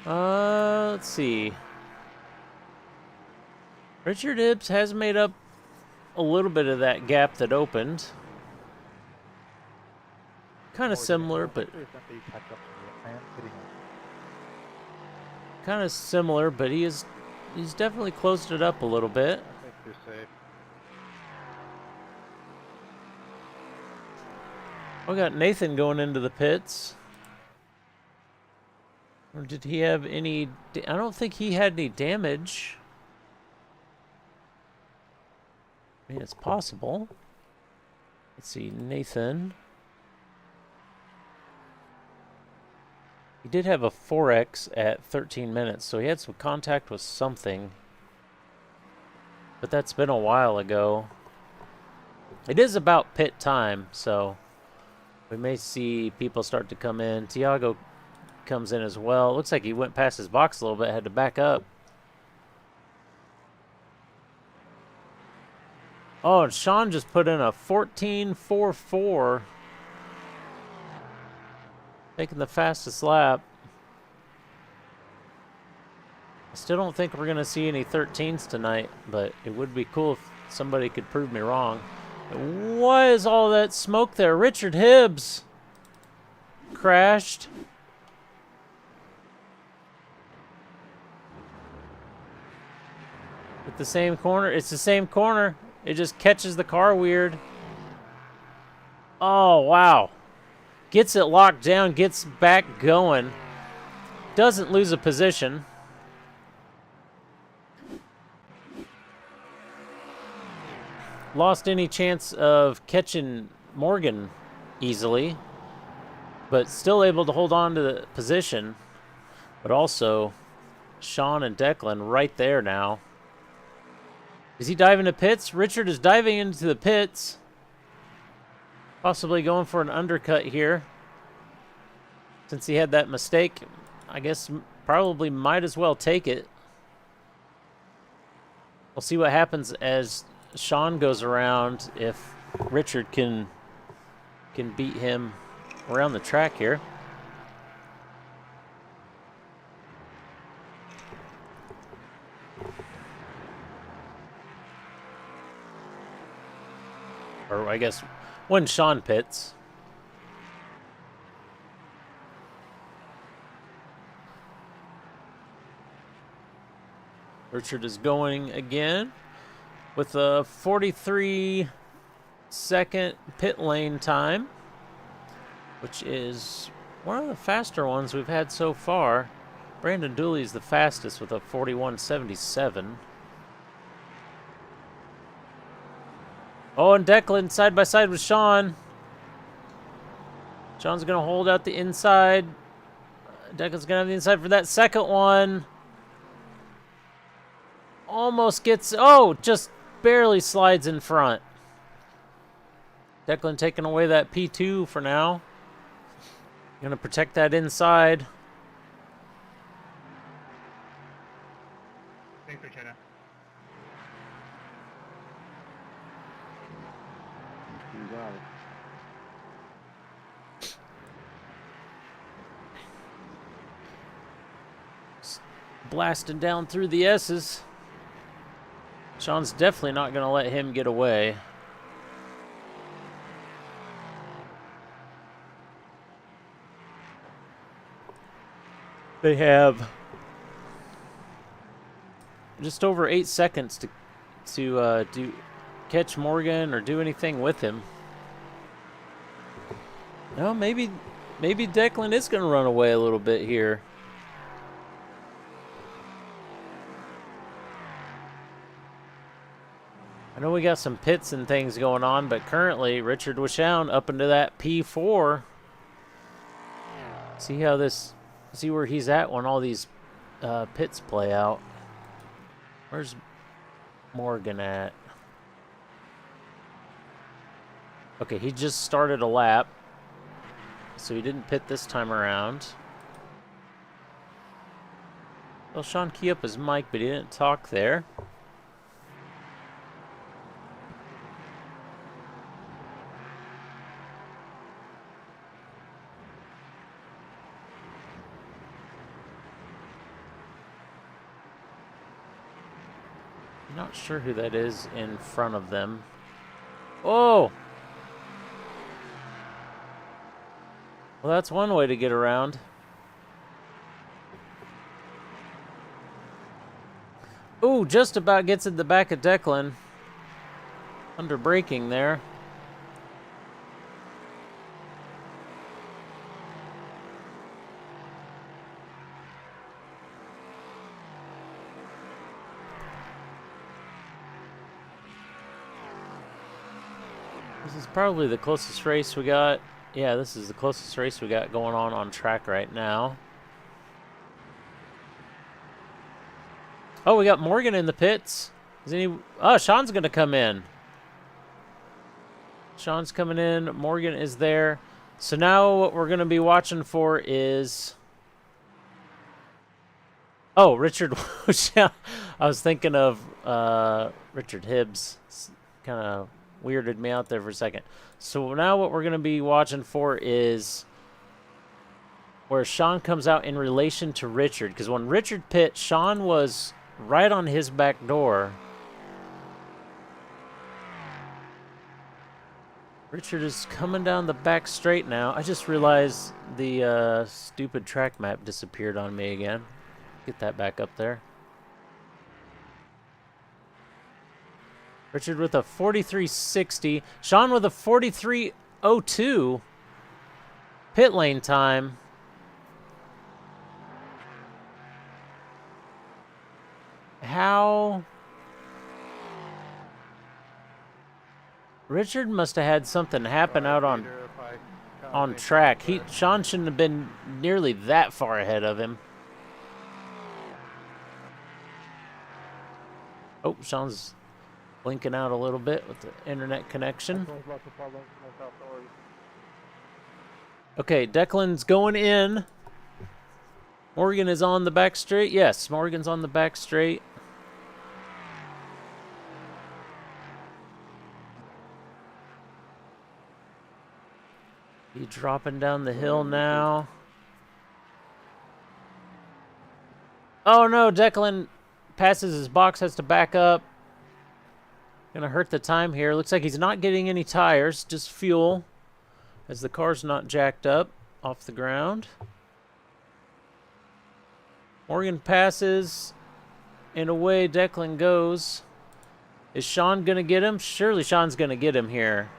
Let's see. Richard Hibbs has made up a little bit of that gap that opened. Kind of similar, but he's definitely closed it up a little bit. I think you're safe. We got Nathan going into the pits. Or did he have any... I don't think he had any damage. I mean, it's possible. Let's see, Nathan. He did have a 4X at 13 minutes, so he had some contact with something. But that's been a while ago. It is about pit time, so we may see people start to come in. Tiago comes in as well. Looks like he went past his box a little bit, had to back up. Oh, and Sean just put in a 14.44. Making the fastest lap. I still don't think we're going to see any 13s tonight, but it would be cool if somebody could prove me wrong. What is all that smoke there? Richard Hibbs crashed. At the same corner. It's the same corner. It just catches the car weird. Oh, wow. Gets it locked down, gets back going. Doesn't lose a position. Lost any chance of catching Morgan easily, but still able to hold on to the position. But also, Sean and Declan right there now. Is he diving to pits? Richard is diving into the pits. Possibly going for an undercut here. Since he had that mistake, I guess probably might as well take it. We'll see what happens as Sean goes around, if Richard can beat him around the track here. Or I guess when Sean pits. Richard is going again with a 43-second pit lane time, which is one of the faster ones we've had so far. Brandon Dooley is the fastest with a 41.77. Oh, and Declan side by side with Sean. Sean's going to hold out the inside. Declan's going to have the inside for that second one. Almost gets... Oh, just barely slides in front. Declan taking away that P2 for now. Going to protect that inside. Thanks for China. You got it. Blasting down through the S's. Sean's definitely not going to let him get away. They have just over 8 seconds to catch Morgan or do anything with him. No, maybe Declan is going to run away a little bit here. I know we got some pits and things going on, but currently Richard Wishown up into that P4. See where he's at when all these pits play out. Where's Morgan at? Okay, he just started a lap, so he didn't pit this time around. Well, Sean key up his mic, but he didn't talk there. Not sure who that is in front of them. Oh! Well, that's one way to get around. Ooh, just about gets at the back of Declan. Under braking there. This is probably the closest race we got. Yeah, this is the closest race we got going on track right now. Oh, we got Morgan in the pits. Is any? Oh, Sean's gonna come in. Sean's coming in. Morgan is there. So now what we're gonna be watching for is. Oh, Richard. I was thinking of Richard Hibbs. Kind of weirded me out there for a second. So now what we're gonna be watching for is where Sean comes out in relation to Richard, because when Richard pit, Sean was right on his back door. Richard is coming down the back straight now. I just realized the stupid track map disappeared on me again. Get that back up there. Richard with a 43.60. Sean with a 43.02. Pit lane time. How? Richard must have had something happen out on track. Sean shouldn't have been nearly that far ahead of him. Oh, Sean's blinking out a little bit with the internet connection. Okay, Declan's going in. Morgan is on the back straight. Yes, Morgan's on the back straight. He's dropping down the hill now. Oh no, Declan passes his box, has to back up. Gonna hurt the time here. Looks like he's not getting any tires, just fuel, as the car's not jacked up off the ground. Morgan passes, and away Declan goes. Is Sean gonna get him? Surely Sean's gonna get him here.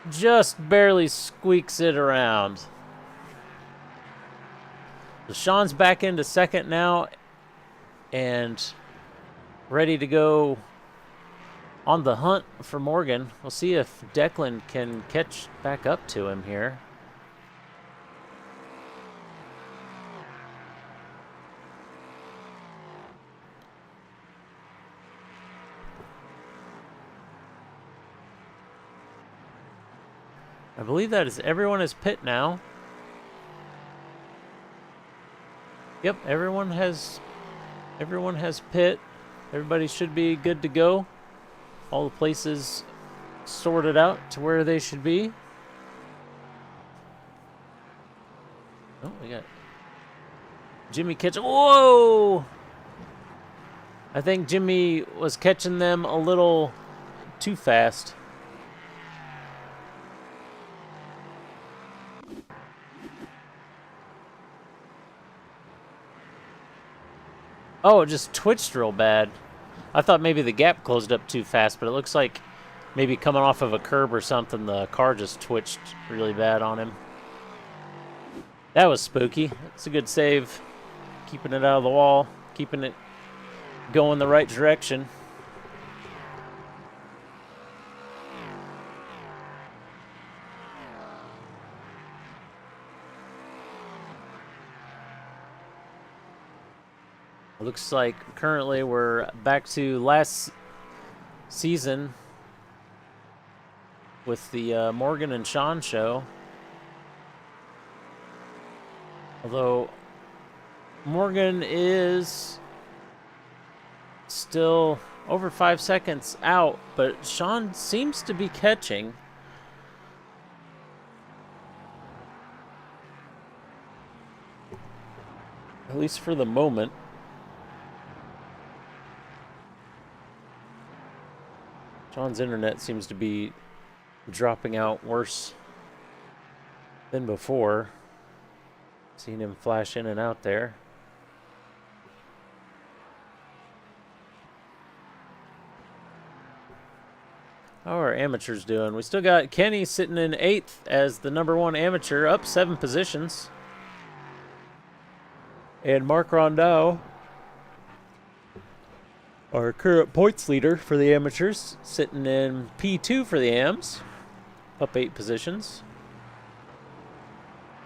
Just barely squeaks it around. So Sean's back into second now and ready to go on the hunt for Morgan. We'll see if Declan can catch back up to him here. I believe that is everyone is pit now. Yep, everyone has pit. Everybody should be good to go. All the places sorted out to where they should be. Oh, we got Jimmy catching. Whoa! I think Jimmy was catching them a little too fast. Oh, it just twitched real bad. I thought maybe the gap closed up too fast, but it looks like maybe coming off of a curb or something, the car just twitched really bad on him. That was spooky. It's a good save. Keeping it out of the wall, keeping it going the right direction. Looks like currently we're back to last season with the Morgan and Sean show. Although Morgan is still over 5 seconds out, but Sean seems to be catching. At least for the moment. Sean's internet seems to be dropping out worse than before. Seen him flash in and out there. How are our amateurs doing? We still got Kenny sitting in 8th as the #1 amateur, up 7 positions. And Mark Rondeau, our current points leader for the amateurs, sitting in P2 for the AMs, up 8 positions.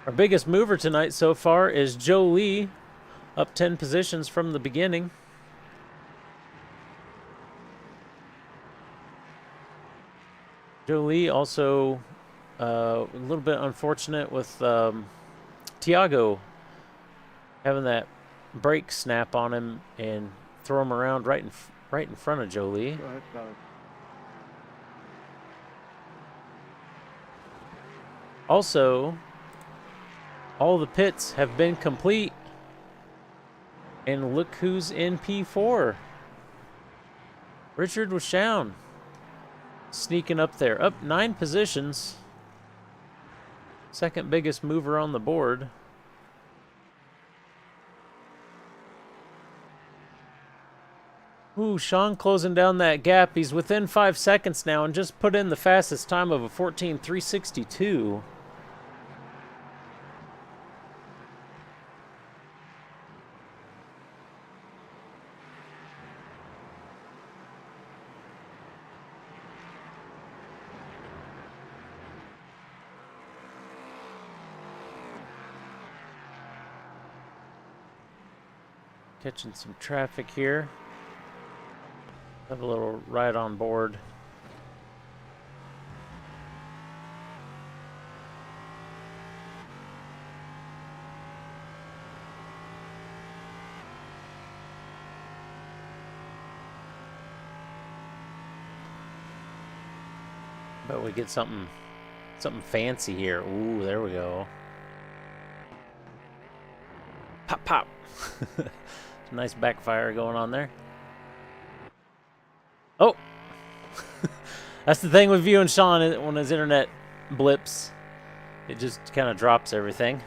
Our biggest mover tonight so far is Joe Lee Up 10 positions from the beginning. Jolie also a little bit unfortunate with Tiago having that brake snap on him and throw him around right in front of Jolie. Go ahead, got it. Also, all the pits have been complete. And look who's in P4. Richard Washown. Sneaking up there. Up 9 positions. Second biggest mover on the board. Ooh, Sean closing down that gap. He's within 5 seconds now and just put in the fastest time of a 14.362. Catching some traffic here. Have a little ride on board. But we get something fancy here. Ooh, there we go. Pop, pop. Nice backfire going on there. Oh! That's the thing with viewing Sean when his internet blips. It just kind of drops everything.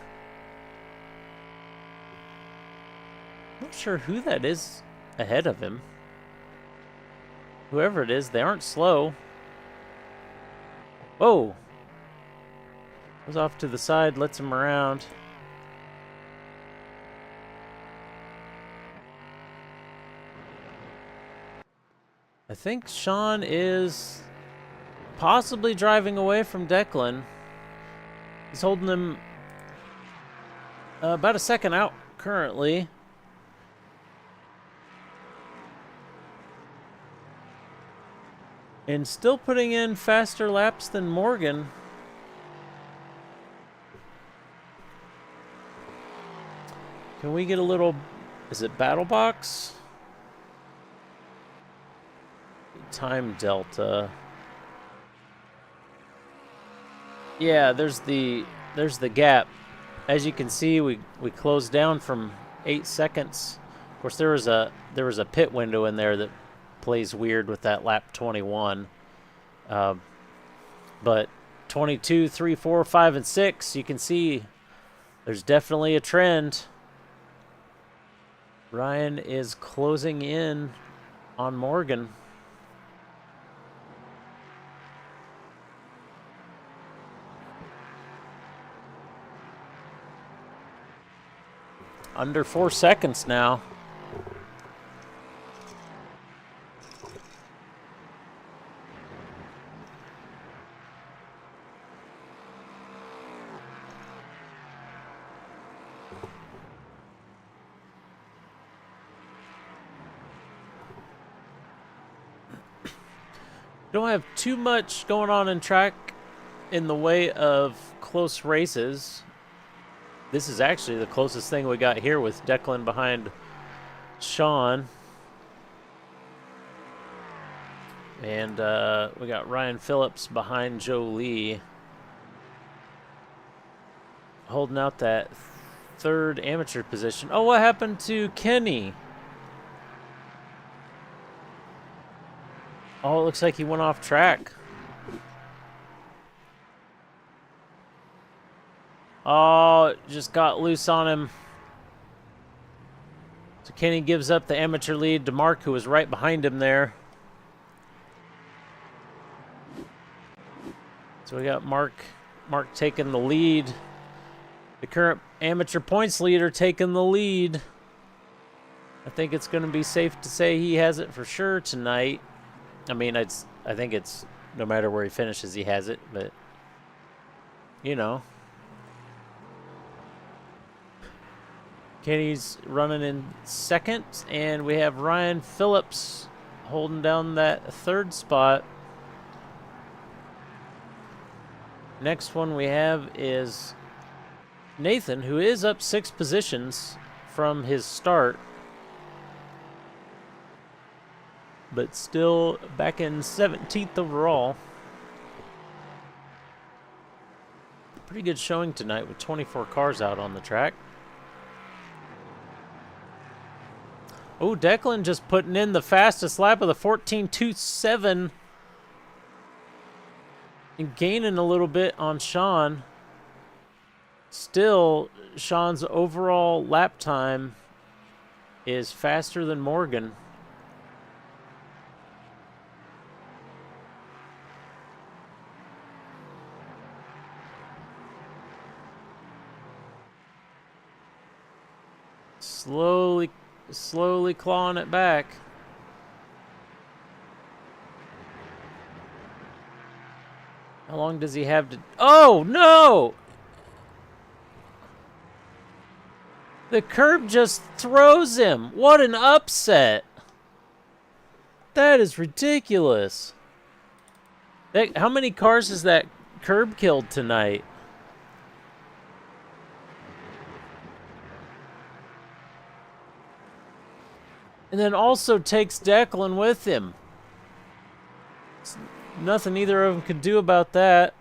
Not sure who that is ahead of him. Whoever it is, they aren't slow. Whoa! Goes off to the side, lets him around. I think Sean is possibly driving away from Declan. He's holding him about a second out currently. And still putting in faster laps than Morgan. Can we get a little, is it battle box? Time delta. Yeah, there's the gap. As you can see, we closed down from 8 seconds. Of course, there was a pit window in there that plays weird with that lap 21. But 22, 3, 4, 5, and 6, you can see there's definitely a trend. Ryan is closing in on Morgan. Under 4 seconds now. Don't have too much going on in track in the way of close races. This is actually the closest thing we got here with Declan behind Sean. And we got Ryan Phillips behind Jolie. Holding out that third amateur position. Oh, what happened to Kenny? Oh, it looks like he went off track. Oh, just got loose on him. So Kenny gives up the amateur lead to Mark, who was right behind him there. So we got Mark taking the lead. The current amateur points leader taking the lead. I think it's going to be safe to say he has it for sure tonight. I mean, I think it's no matter where he finishes, he has it, but you know. Kenny's running in second, and we have Ryan Phillips holding down that third spot. Next one we have is Nathan, who is up 6 positions from his start, but still back in 17th overall. Pretty good showing tonight with 24 cars out on the track. Oh, Declan just putting in the fastest lap of the 14.27 and gaining a little bit on Sean. Still, Sean's overall lap time is faster than Morgan. Slowly clawing it back. How long does he have to... Oh, no! The curb just throws him. What an upset. That is ridiculous. How many cars has that curb killed tonight? And then also takes Declan with him. Nothing either of them could do about that.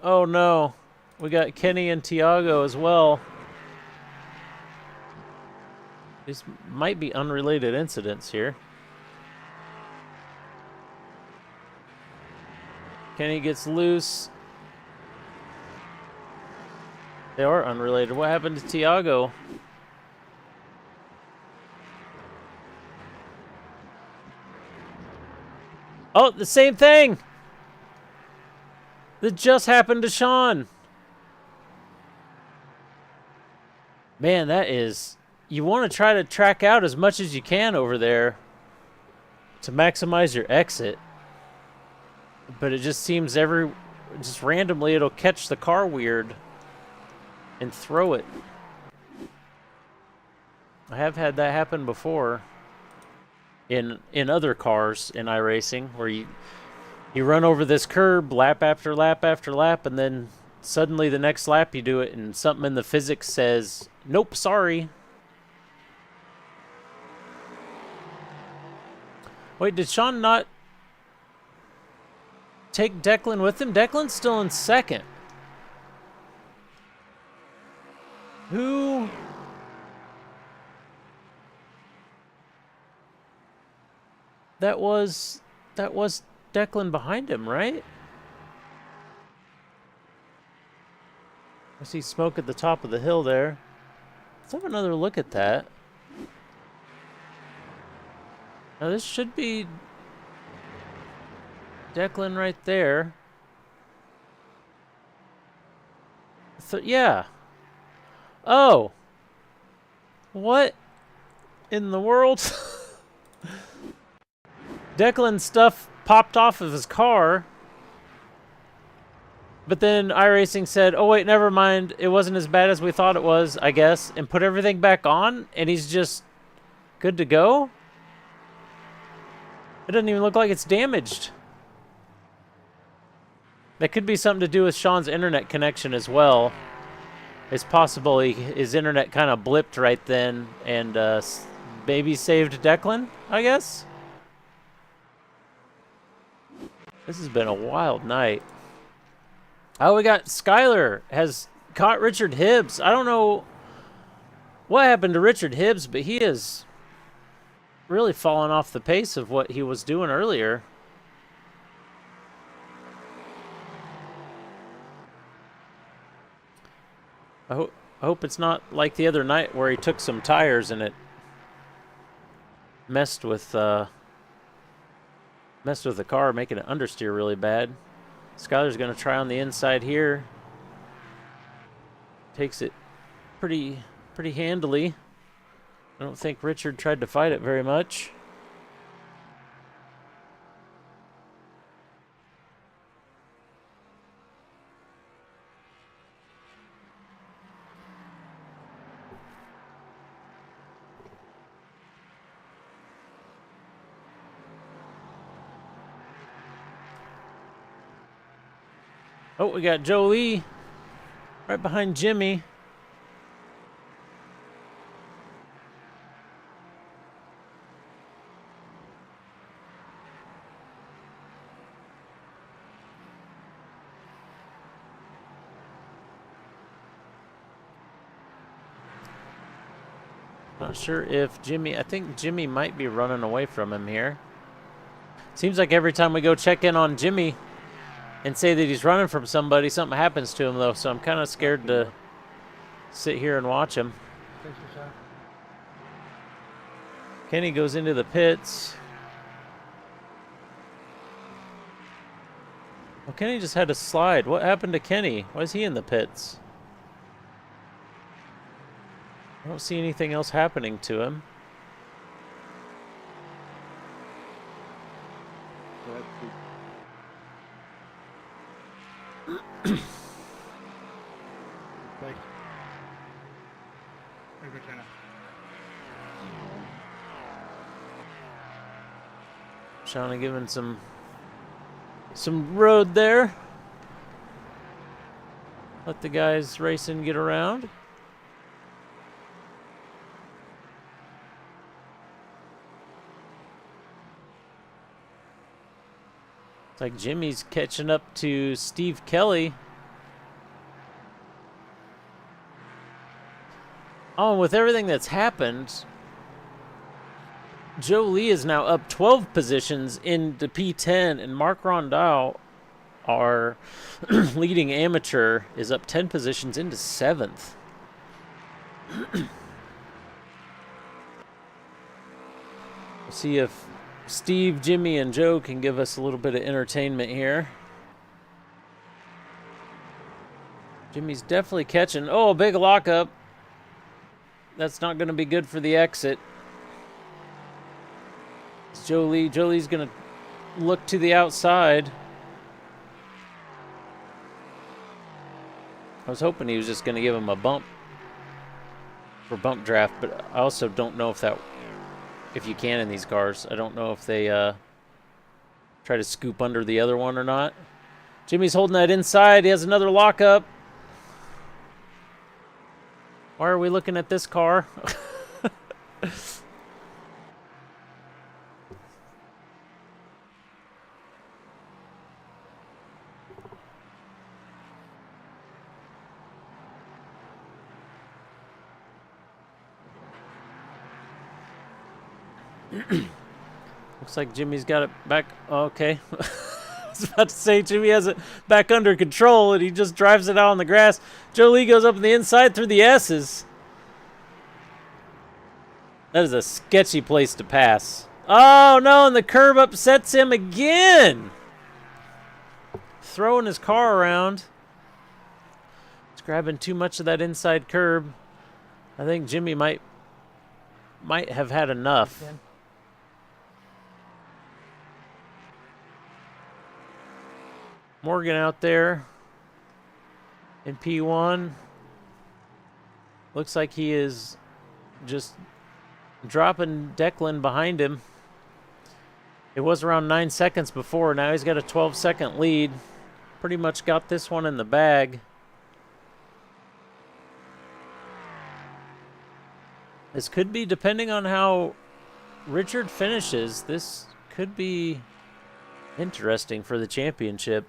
Oh no. We got Kenny and Tiago as well. These might be unrelated incidents here. Kenny gets loose. They are unrelated. What happened to Tiago? Oh, the same thing that just happened to Sean. Man, that is... You want to try to track out as much as you can over there to maximize your exit. But it just seems just randomly it'll catch the car weird and throw it. I have had that happen before in other cars in iRacing, where you run over this curb lap after lap after lap, and then suddenly the next lap you do it and something in the physics says, nope, sorry. Wait, did Sean not take Declan with him? Declan's still in second. Who... That was Declan behind him, right? I see smoke at the top of the hill there. Let's have another look at that. Now this should be Declan right there. Yeah. Oh. What in the world? Declan's stuff popped off of his car, but then iRacing said, oh wait, never mind, it wasn't as bad as we thought it was, I guess, and put everything back on, and he's just good to go? It doesn't even look like it's damaged. That could be something to do with Sean's internet connection as well. It's possible his internet kind of blipped right then and maybe saved Declan, I guess? This has been a wild night. Oh, we got Skyler has caught Richard Hibbs. I don't know what happened to Richard Hibbs, but he is really fallen off the pace of what he was doing earlier. I hope it's not like the other night where he took some tires and it messed with the car, making it understeer really bad. Skyler's going to try on the inside here. Takes it pretty handily. I don't think Richard tried to fight it very much. Oh, we got Jolie right behind Jimmy. Not sure if Jimmy, I think Jimmy might be running away from him here. Seems like every time we go check in on Jimmy and say that he's running from somebody, something happens to him though, so I'm kind of scared to sit here and watch him. Thanks, Sean. Kenny goes into the pits. Well, Kenny just had a slide. What happened to Kenny? Why is he in the pits? I don't see anything else happening to him. So that's good. Thanks. Thanks for China. Shauna giving some road there. Let the guys racing get around. It's like Jimmy's catching up to Steve Kelly. Oh, and with everything that's happened, Joe Lee is now up 12 positions into P10, and Mark Rondau, our leading amateur, is up 10 positions into 7th. We'll see if Steve, Jimmy, and Joe can give us a little bit of entertainment here. Jimmy's definitely catching. Oh, big lockup. That's not going to be good for the exit. It's Jolie. Jolie's going to look to the outside. I was hoping he was just going to give him a bump for bump draft, but I also don't know if you can in these cars. I don't know if they try to scoop under the other one or not. Jimmy's holding that inside. He has another lockup. Why are we looking at this car? Looks like Jimmy's got it back. Okay. I was about to say Jimmy has it back under control and he just drives it out on the grass. Jolie goes up on the inside through the S's. That is a sketchy place to pass. Oh no, and the curb upsets him again. Throwing his car around. He's grabbing too much of that inside curb. I think Jimmy might have had enough. Again. Morgan out there in P1. Looks like he is just dropping Declan behind him. It was around 9 seconds before. Now he's got a 12-second lead. Pretty much got this one in the bag. This could be, depending on how Richard finishes, this could be interesting for the championship.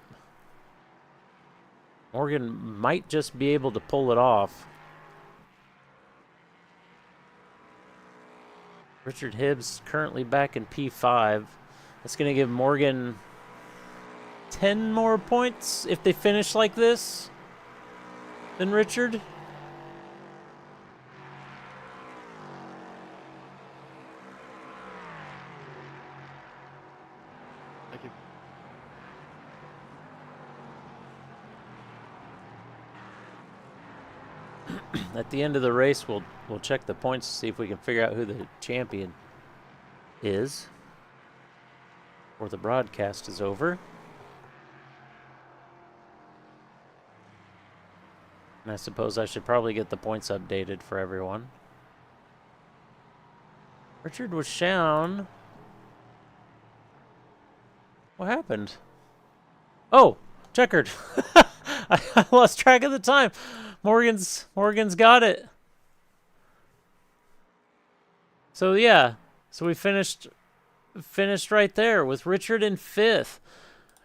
Morgan might just be able to pull it off. Richard Hibbs currently back in P5. That's going to give Morgan 10 more points if they finish like this than Richard. Thank you. At the end of the race, we'll check the points to see if we can figure out who the champion is, or the broadcast is over. And I suppose I should probably get the points updated for everyone. Richard was shown. What happened? Oh, checkered. I lost track of the time. Morgan's got it. So yeah, so we finished right there with Richard in 5th.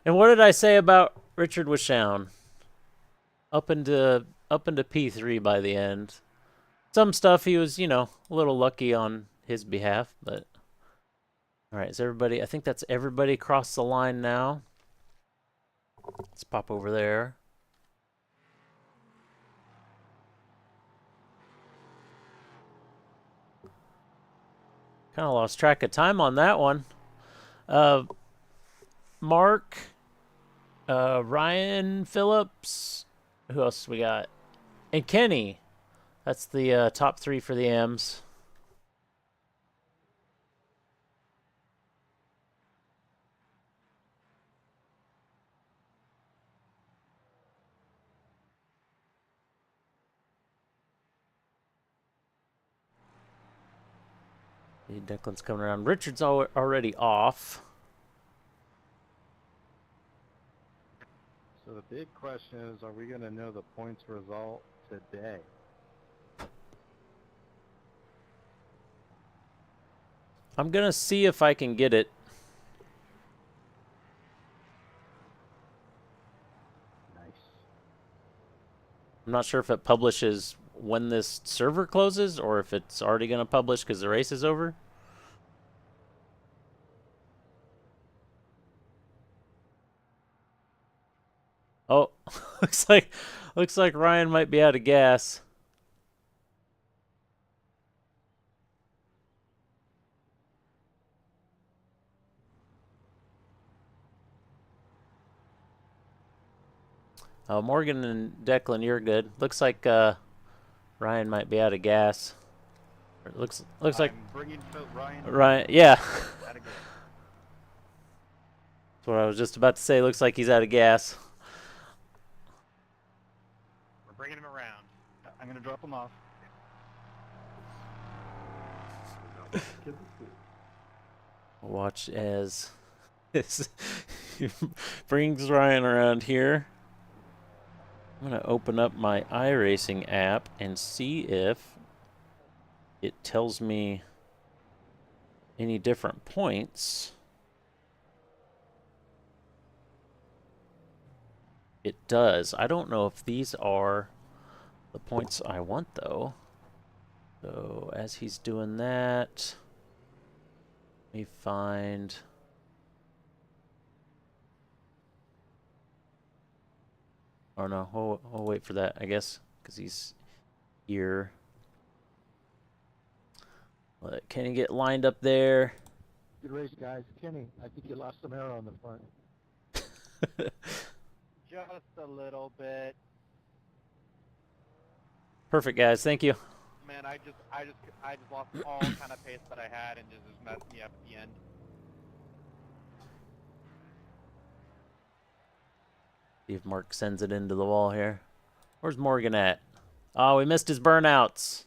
And what did I say about Richard Wishown? Up into P3 by the end. Some stuff he was, you know, a little lucky on his behalf, but all right, is everybody, I think that's everybody across the line now. Let's pop over there. Kind of lost track of time on that one. Mark, Ryan Phillips, who else we got? And Kenny. That's the top 3 for the M's. Declan's coming around. Richard's already off. So the big question is, are we going to know the points result today? I'm going to see if I can get it. Nice. I'm not sure if it publishes when this server closes or if it's already going to publish because the race is over. Oh, looks like Ryan might be out of gas. Morgan and Declan, you're good. Looks like Ryan might be out of gas. Looks like bringing Ryan. Yeah. That's what I was just about to say. Looks like he's out of gas. We're bringing him around. I'm going to drop him off. Watch as brings Ryan around here. I'm going to open up my iRacing app and see if it tells me any different points. It does. I don't know if these are the points I want, though. So as he's doing that, let me find... Oh no, we'll wait for that, I guess, because he's here. Let Kenny get lined up there. Good race, guys. Kenny, I think you lost some air on the front. Just a little bit. Perfect, guys. Thank you. Man, I just lost all kind of pace that I had and just messed me up at the end. See if Mark sends it into the wall here. Where's Morgan at? Oh, we missed his burnouts.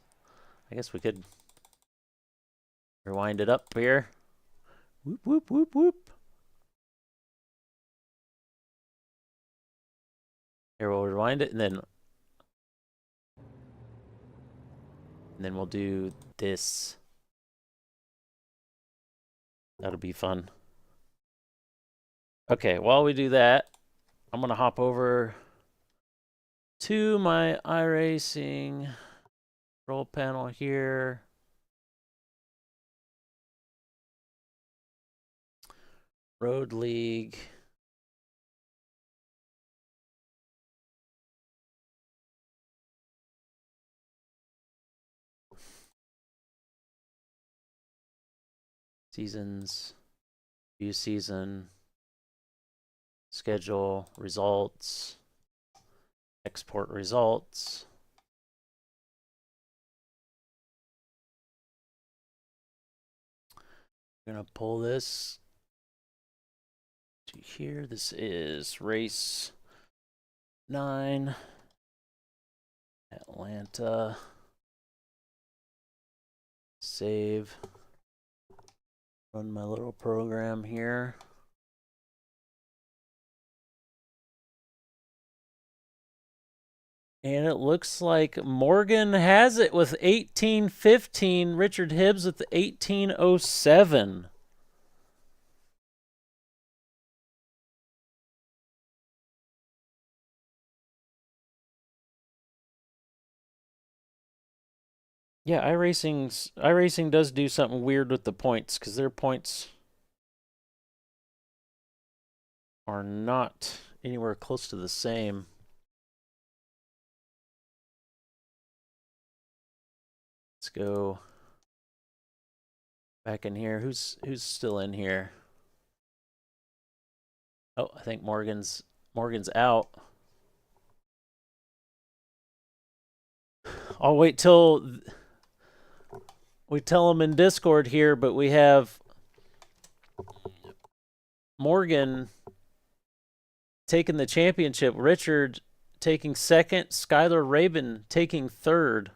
I guess we could rewind it up here. Whoop, whoop, whoop, whoop. Here, we'll rewind it, and then we'll do this. That'll be fun. Okay, while we do that, I'm going to hop over to my iRacing control panel here. Road League. Seasons. View season. Schedule. Results. Export results. I'm going to pull this to here. This is race 9. Atlanta. Save. Run my little program here. And it looks like Morgan has it with 18:15. Richard Hibbs with the 18:07. Yeah, iRacing does do something weird with the points because their points are not anywhere close to the same. Let's go back in here. Who's still in here? Oh, I think Morgan's out. I'll wait till we tell him in Discord here, but we have Morgan taking the championship, Richard taking second, Skylar Rabin taking third.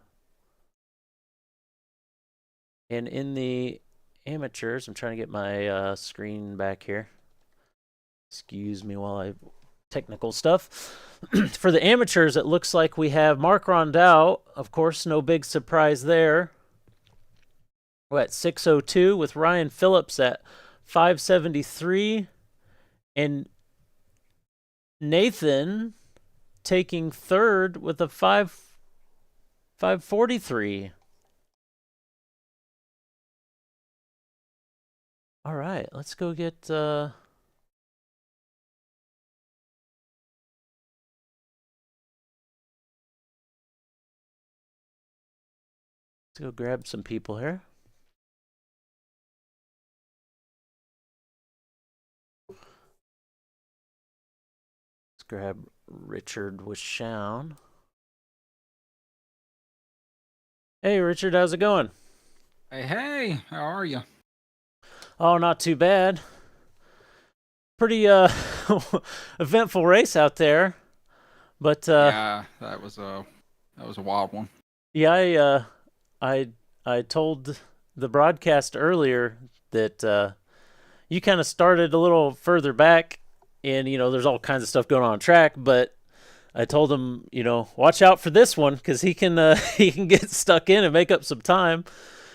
And in the amateurs, I'm trying to get my screen back here. Excuse me while I technical stuff. For the amateurs, it looks like we have Mark Rondeau. Of course, no big surprise there. We're at 6:02 with Ryan Phillips at 5:73. And Nathan taking third with a 5:43. All right, let's go get let's go grab some people here. Let's grab Richard Wishown. Hey, Richard, how's it going? Hey, how are you? Oh, not too bad. Pretty eventful race out there, but Yeah, that was a wild one. yeah, I told the broadcast earlier that you kind of started a little further back, and there's all kinds of stuff going on track, but I told him, watch out for this one because he can he can get stuck in and make up some time.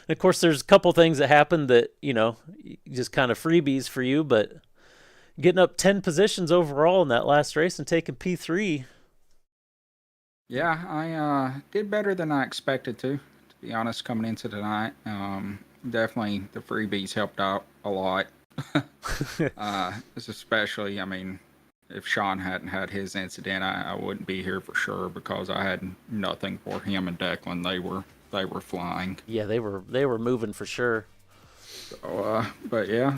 And of course, there's a couple things that happened that just kind of freebies for you, but getting up 10 positions overall in that last race and taking P3. Yeah, I did better than I expected to be honest, coming into tonight. Definitely the freebies helped out a lot. Especially, I mean, if Sean hadn't had his incident, I wouldn't be here for sure because I had nothing for him and Declan. They were flying. Yeah, they were moving for sure. So, but yeah,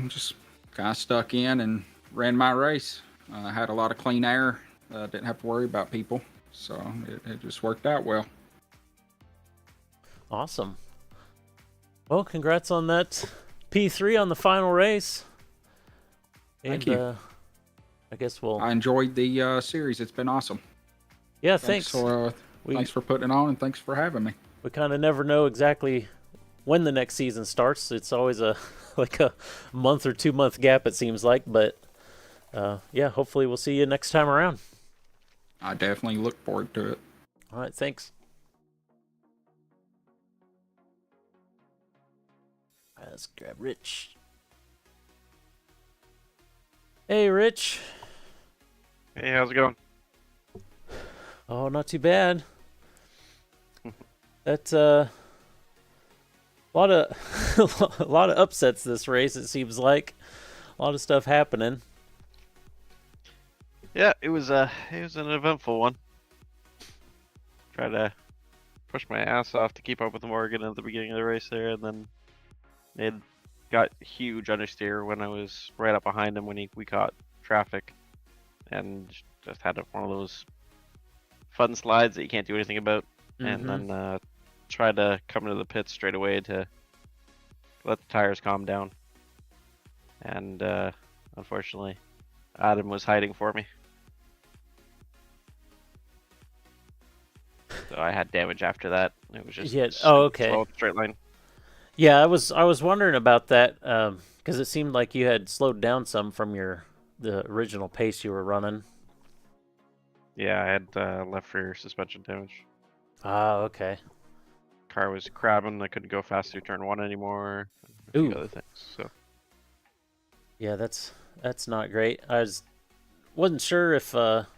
just kind of stuck in and ran my race. I had a lot of clean air. Didn't have to worry about people, so it just worked out well. Awesome. Well, congrats on that P3 on the final race. Thank you. I guess I enjoyed the series. It's been awesome. Yeah, thanks. Thanks for putting it on, and thanks for having me. We kind of never know exactly when the next season starts. It's always a like a month or 2 month gap, it seems like. But yeah, hopefully we'll see you next time around. I definitely look forward to it. All right, thanks. All right, let's grab Rich. Hey, Rich. Hey, how's it going? Oh, not too bad. That's a lot of a lot of upsets this race. It seems like a lot of stuff happening. Yeah, it was an eventful one. Tried to push my ass off to keep up with Morgan at the beginning of the race there, and then it got huge understeer when I was right up behind him when we caught traffic, and just had one of those fun slides that you can't do anything about, and then tried to come into the pits straight away to let the tires calm down, and unfortunately, Adam was hiding for me. So I had damage after that. It was just okay. Straight line. Yeah, I was wondering about that because it seemed like you had slowed down some from the original pace you were running. Yeah, I had left rear suspension damage. Ah, okay. Car was crabbing. I couldn't go fast through turn 1 anymore. A few Ooh. other things. So Yeah, that's not great. Wasn't sure if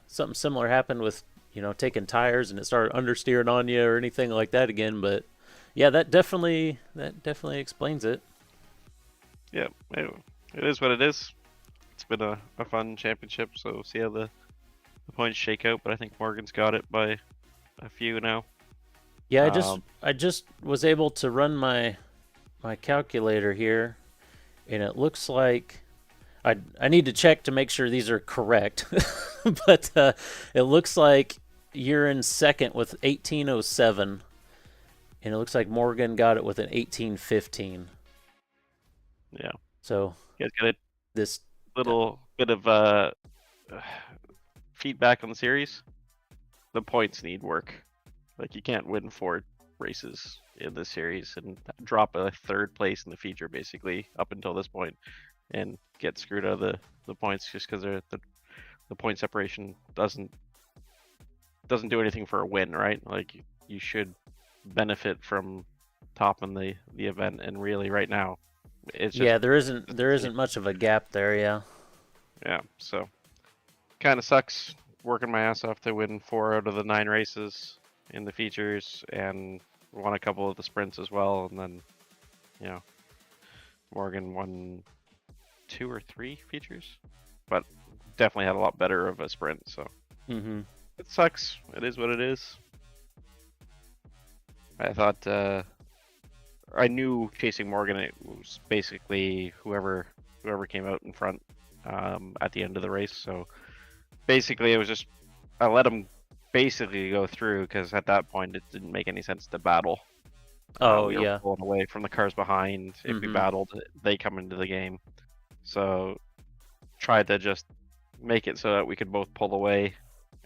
something similar happened with taking tires and it started understeering on you or anything like that again, but yeah, that definitely explains it. yeah, it is what it is. It's been a fun championship. So see how the points shake out. But I think Morgan's got it by a few now. Yeah, Um, I just was able to run my calculator here, and it looks like I need to check to make sure these are correct, but it looks like you're in second with 1807, and it looks like Morgan got it with an 1815. yeah, So you guys got a this, little bit of feedback on the series. The points need work. Like you can't win 4 races in this series and drop a 3rd place in the feature basically up until this point and get screwed out of the points just because the point separation doesn't do anything for a win, right? Like you should benefit from topping the event, and really right now it's just yeah, there isn't much of a gap there. Yeah. yeah. So kind of sucks working my ass off to win 4 out of the 9 races in the features and won a couple of the sprints as well, and then Morgan won 2 or 3 features, but definitely had a lot better of a sprint. So Mm-hmm. it sucks. It is what it is. I thought I knew chasing Morgan, it was basically whoever came out in front at the end of the race. So basically, it was just I let him basically go through because at that point it didn't make any sense to battle. Oh We were yeah. pulling away from the cars behind. If we Mhm. battled, they come into the game. So tried to just make it so that we could both pull away,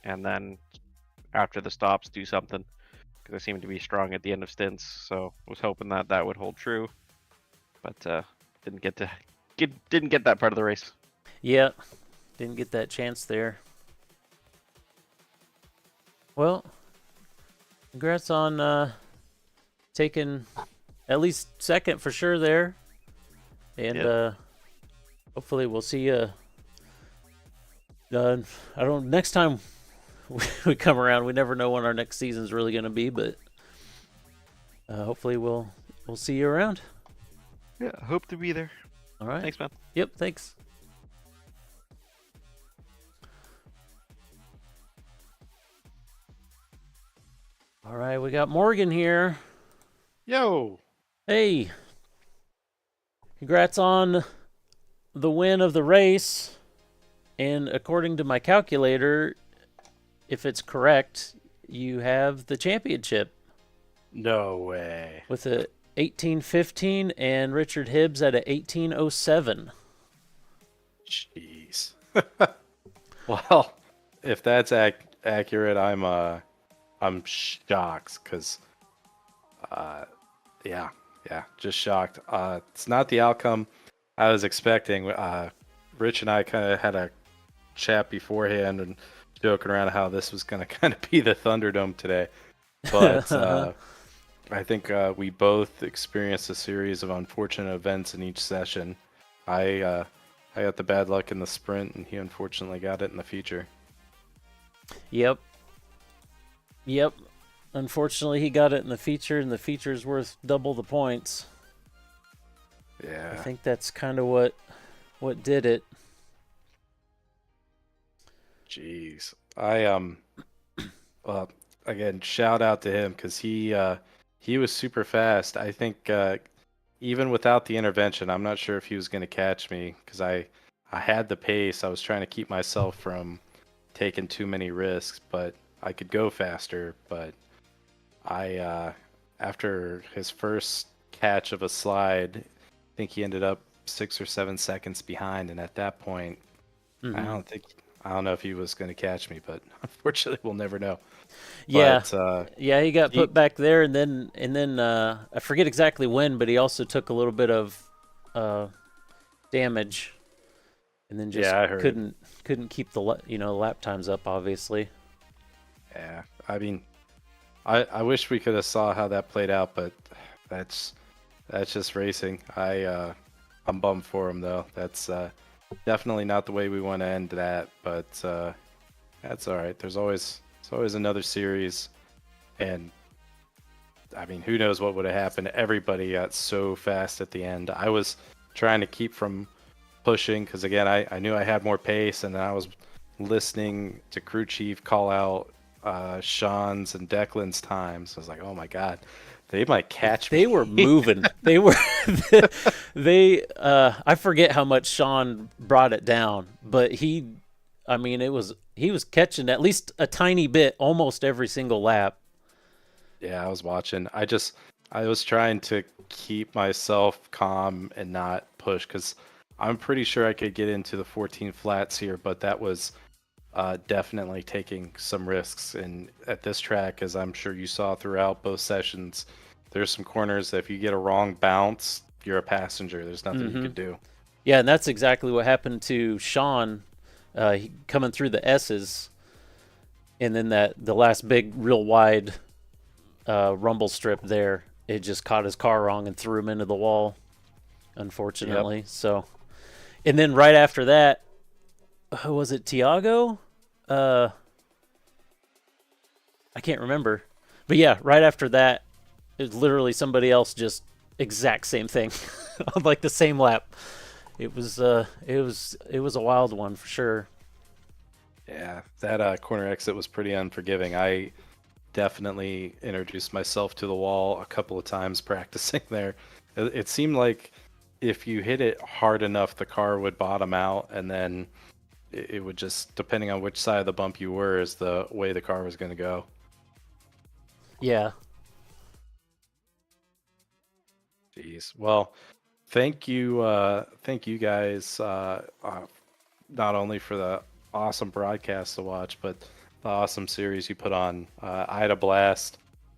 and then after the stops do something because I seemed to be strong at the end of stints. So was hoping that that would hold true, but didn't get that part of the race. Yeah. Didn't get that chance there. Well, congrats on taking at least second for sure there, and Yep. hopefully we'll see you. I don't. Next time we come around, we never know when our next season's really going to be, but hopefully we'll see you around. Yeah, hope to be there. All right. Thanks, man. Yep. Thanks. All right, we got Morgan here. Yo. Hey, congrats on the win of the race. And according to my calculator, if it's correct, you have the championship No way. with a 1815 and Richard Hibbs at a 1807. Jeez. Well, if that's accurate, I'm shocked because yeah, just shocked. It's not the outcome I was expecting. Rich and I kind of had a chat beforehand and joking around how this was going to kind of be the Thunderdome today, but I think we both experienced a series of unfortunate events in each session. I got the bad luck in the sprint, and he unfortunately got it in the feature. Yep. Unfortunately, he got it in the feature, and the feature's worth double the points. I Yeah. think that's kind of what did it. Jeez. Well, again, shout out to him because he was super fast. I think even without the intervention, I'm not sure if he was going to catch me because I had the pace. I was trying to keep myself from taking too many risks, but I could go faster. But I after his first catch of a slide, I think he ended up 6 or 7 seconds behind, and at that point, Mhm. I don't know if he was going to catch me, but unfortunately, we'll never know. Yeah. But Yeah, he got he, put back there, and then I forget exactly when, but he also took a little bit of damage, and then just yeah, I heard. couldn't keep the lap times up, obviously. Yeah, I mean, I wish we could have saw how that played out, but that's just racing. I'm bummed for him though. That's definitely not the way we want to end that, but that's all right. There's always another series, and I mean, who knows what would have happened? Everybody got so fast at the end. I was trying to keep from pushing because again, I knew I had more pace, and then I was listening to crew chief call out Sean's and Declan's times. I was like, oh my god, they might catch me. They were moving. They were. They. I forget how much Sean brought it down, but he. I mean, he was catching at least a tiny bit almost every single lap. Yeah, I was watching. I was trying to keep myself calm and not push because I'm pretty sure I could get into the 14 flats here, but that was definitely taking some risks. And at this track, as I'm sure you saw throughout both sessions, there's some corners that if you get a wrong bounce, you're a passenger. There's nothing you could do. Yeah, and that's exactly what happened to Sean coming through the S's, and then the last big, real wide rumble strip there, it just caught his car wrong and threw him into the wall, unfortunately. Yep. So, and then right after that, was it Tiago? I can't remember, but yeah, right after that, it was literally somebody else just exact same thing on like the same lap. It was a wild one for sure. Yeah, that corner exit was pretty unforgiving. I definitely introduced myself to the wall a couple of times practicing there. It seemed like if you hit it hard enough, the car would bottom out, and then it would just, depending on which side of the bump you were, is the way the car was going to go. Yeah. Jeez. Well, thank you guys, not only for the awesome broadcast to watch, but the awesome series you put on. I had a blast.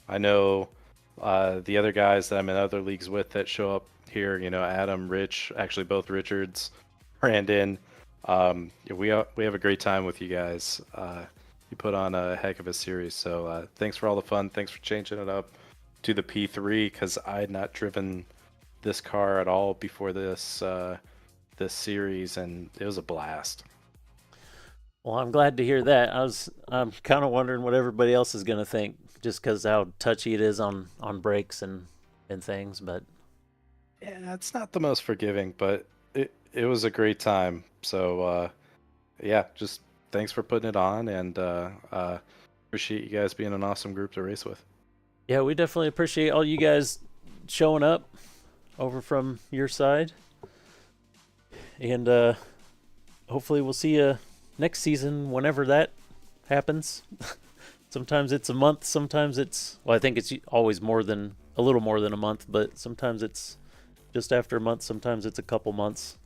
I know the other guys that I'm in other leagues with that show up here, Adam, Rich, actually both Richards, Brandon. We have a great time with you guys. You put on a heck of a series, so thanks for all the fun. Thanks for changing it up to the P3 because I had not driven this car at all before this series, and it was a blast. Well, I'm glad to hear that. I'm kind of wondering what everybody else is gonna think, just because how touchy it is on brakes and things. But Yeah, it's not the most forgiving, but it was a great time. So yeah, just thanks for putting it on, and appreciate you guys being an awesome group to race with. yeah, we definitely appreciate all you guys showing up over from your side, and hopefully we'll see you next season whenever that happens. Sometimes it's a month, sometimes I think it's always a little more than a month, but sometimes it's just after a month, sometimes it's a couple months.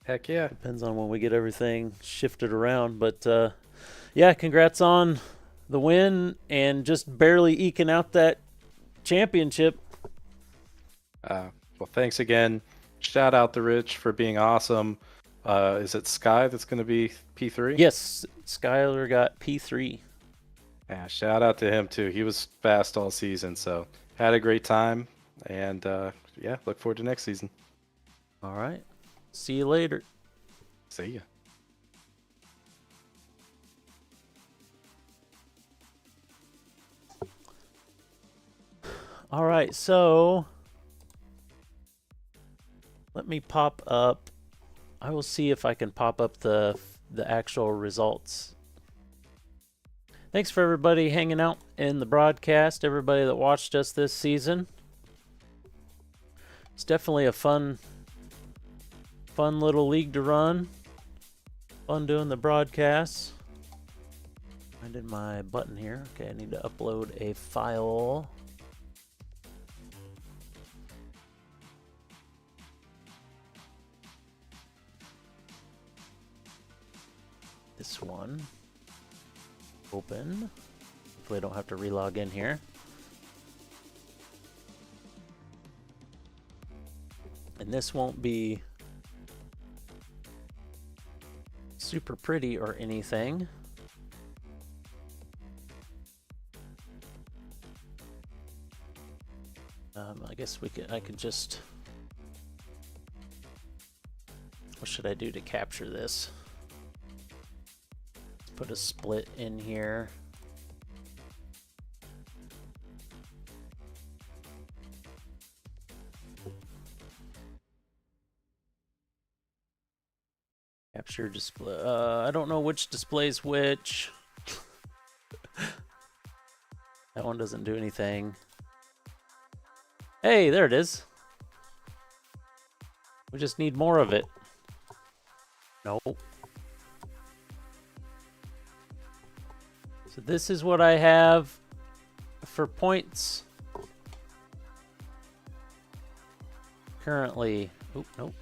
Heck yeah. Depends on when we get everything shifted around. But yeah, congrats on the win and just barely eking out that championship. Well, thanks again. Shout out to Rich for being awesome. Is it Sky that's going to be P3? Yes, Skyler got P3. Yeah, shout out to him too. He was fast all season, so had a great time. And yeah, look forward to next season. All right. See you later. See ya. All right, so let me pop up. I will see if I can pop up the actual results. Thanks for everybody hanging out in the broadcast, everybody that watched us this season. It's definitely a fun little league to run. Fun doing the broadcasts. I did my button here. Okay, I need to upload a file. This one. Open. Hopefully I don't have to relog in here. And this won't be super pretty or anything. I guess I could just. What should I do to capture this? Let's put a split in here. Capture display. I don't know which displays which. That one doesn't do anything. Hey, there it is. We just need more of it. Nope. So this is what I have for points currently. Oop, nope.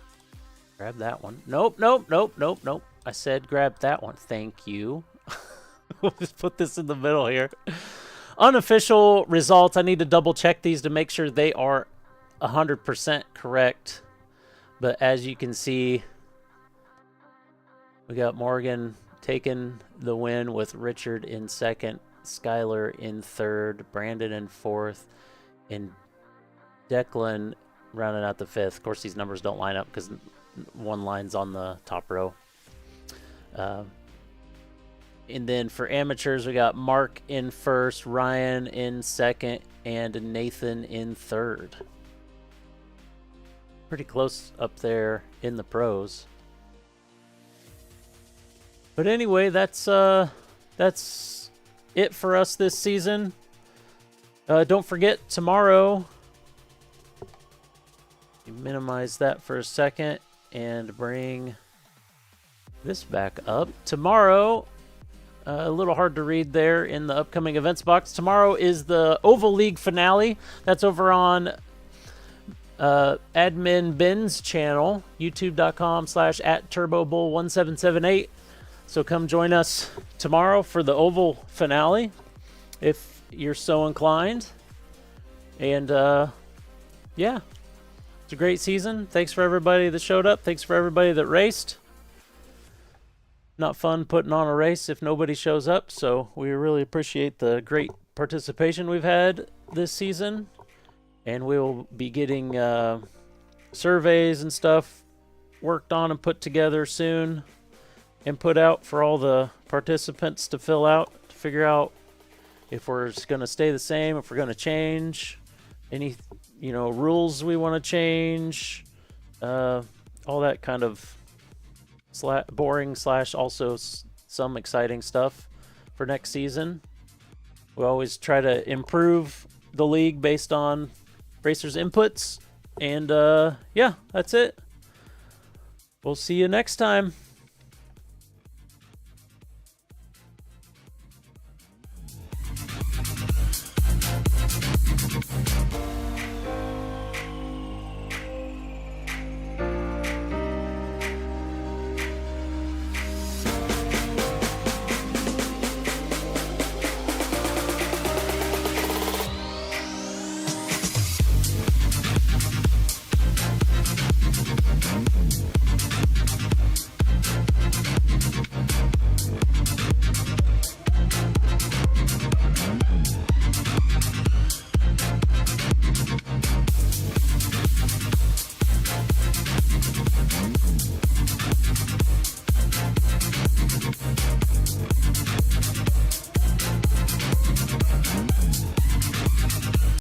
Grab that one. Nope, nope, nope, nope, nope. I said grab that one. Thank you. We'll just put this in the middle here. Unofficial results. I need to double check these to make sure they are 100% correct. But as you can see, we got Morgan taking the win with Richard in second, Skylar in third, Brandon in fourth, and Declan rounding out the fifth. Of course, these numbers don't line up because one line's on the top row. And then for amateurs, we got Mark in first, Ryan in second, and Nathan in third. Pretty close up there in the pros. But anyway, that's it for us this season. Don't forget tomorrow. You minimize that for a second and bring this back up. Tomorrow, a little hard to read there in the upcoming events box. Tomorrow is the Oval League finale. That's over on Admin Ben's channel, youtube.com/@TurboBull1778. So come join us tomorrow for the Oval finale, if you're so inclined. And yeah, it's a great season. Thanks for everybody that showed up. Thanks for everybody that raced. Not fun putting on a race if nobody shows up, so we really appreciate the great participation we've had this season. And we will be getting surveys and stuff worked on and put together soon and put out for all the participants to fill out, to figure out if we're going to stay the same, if we're going to change any, rules we want to change, all that kind of boring / also some exciting stuff for next season. We always try to improve the league based on racers' inputs. And yeah, that's it. We'll see you next time.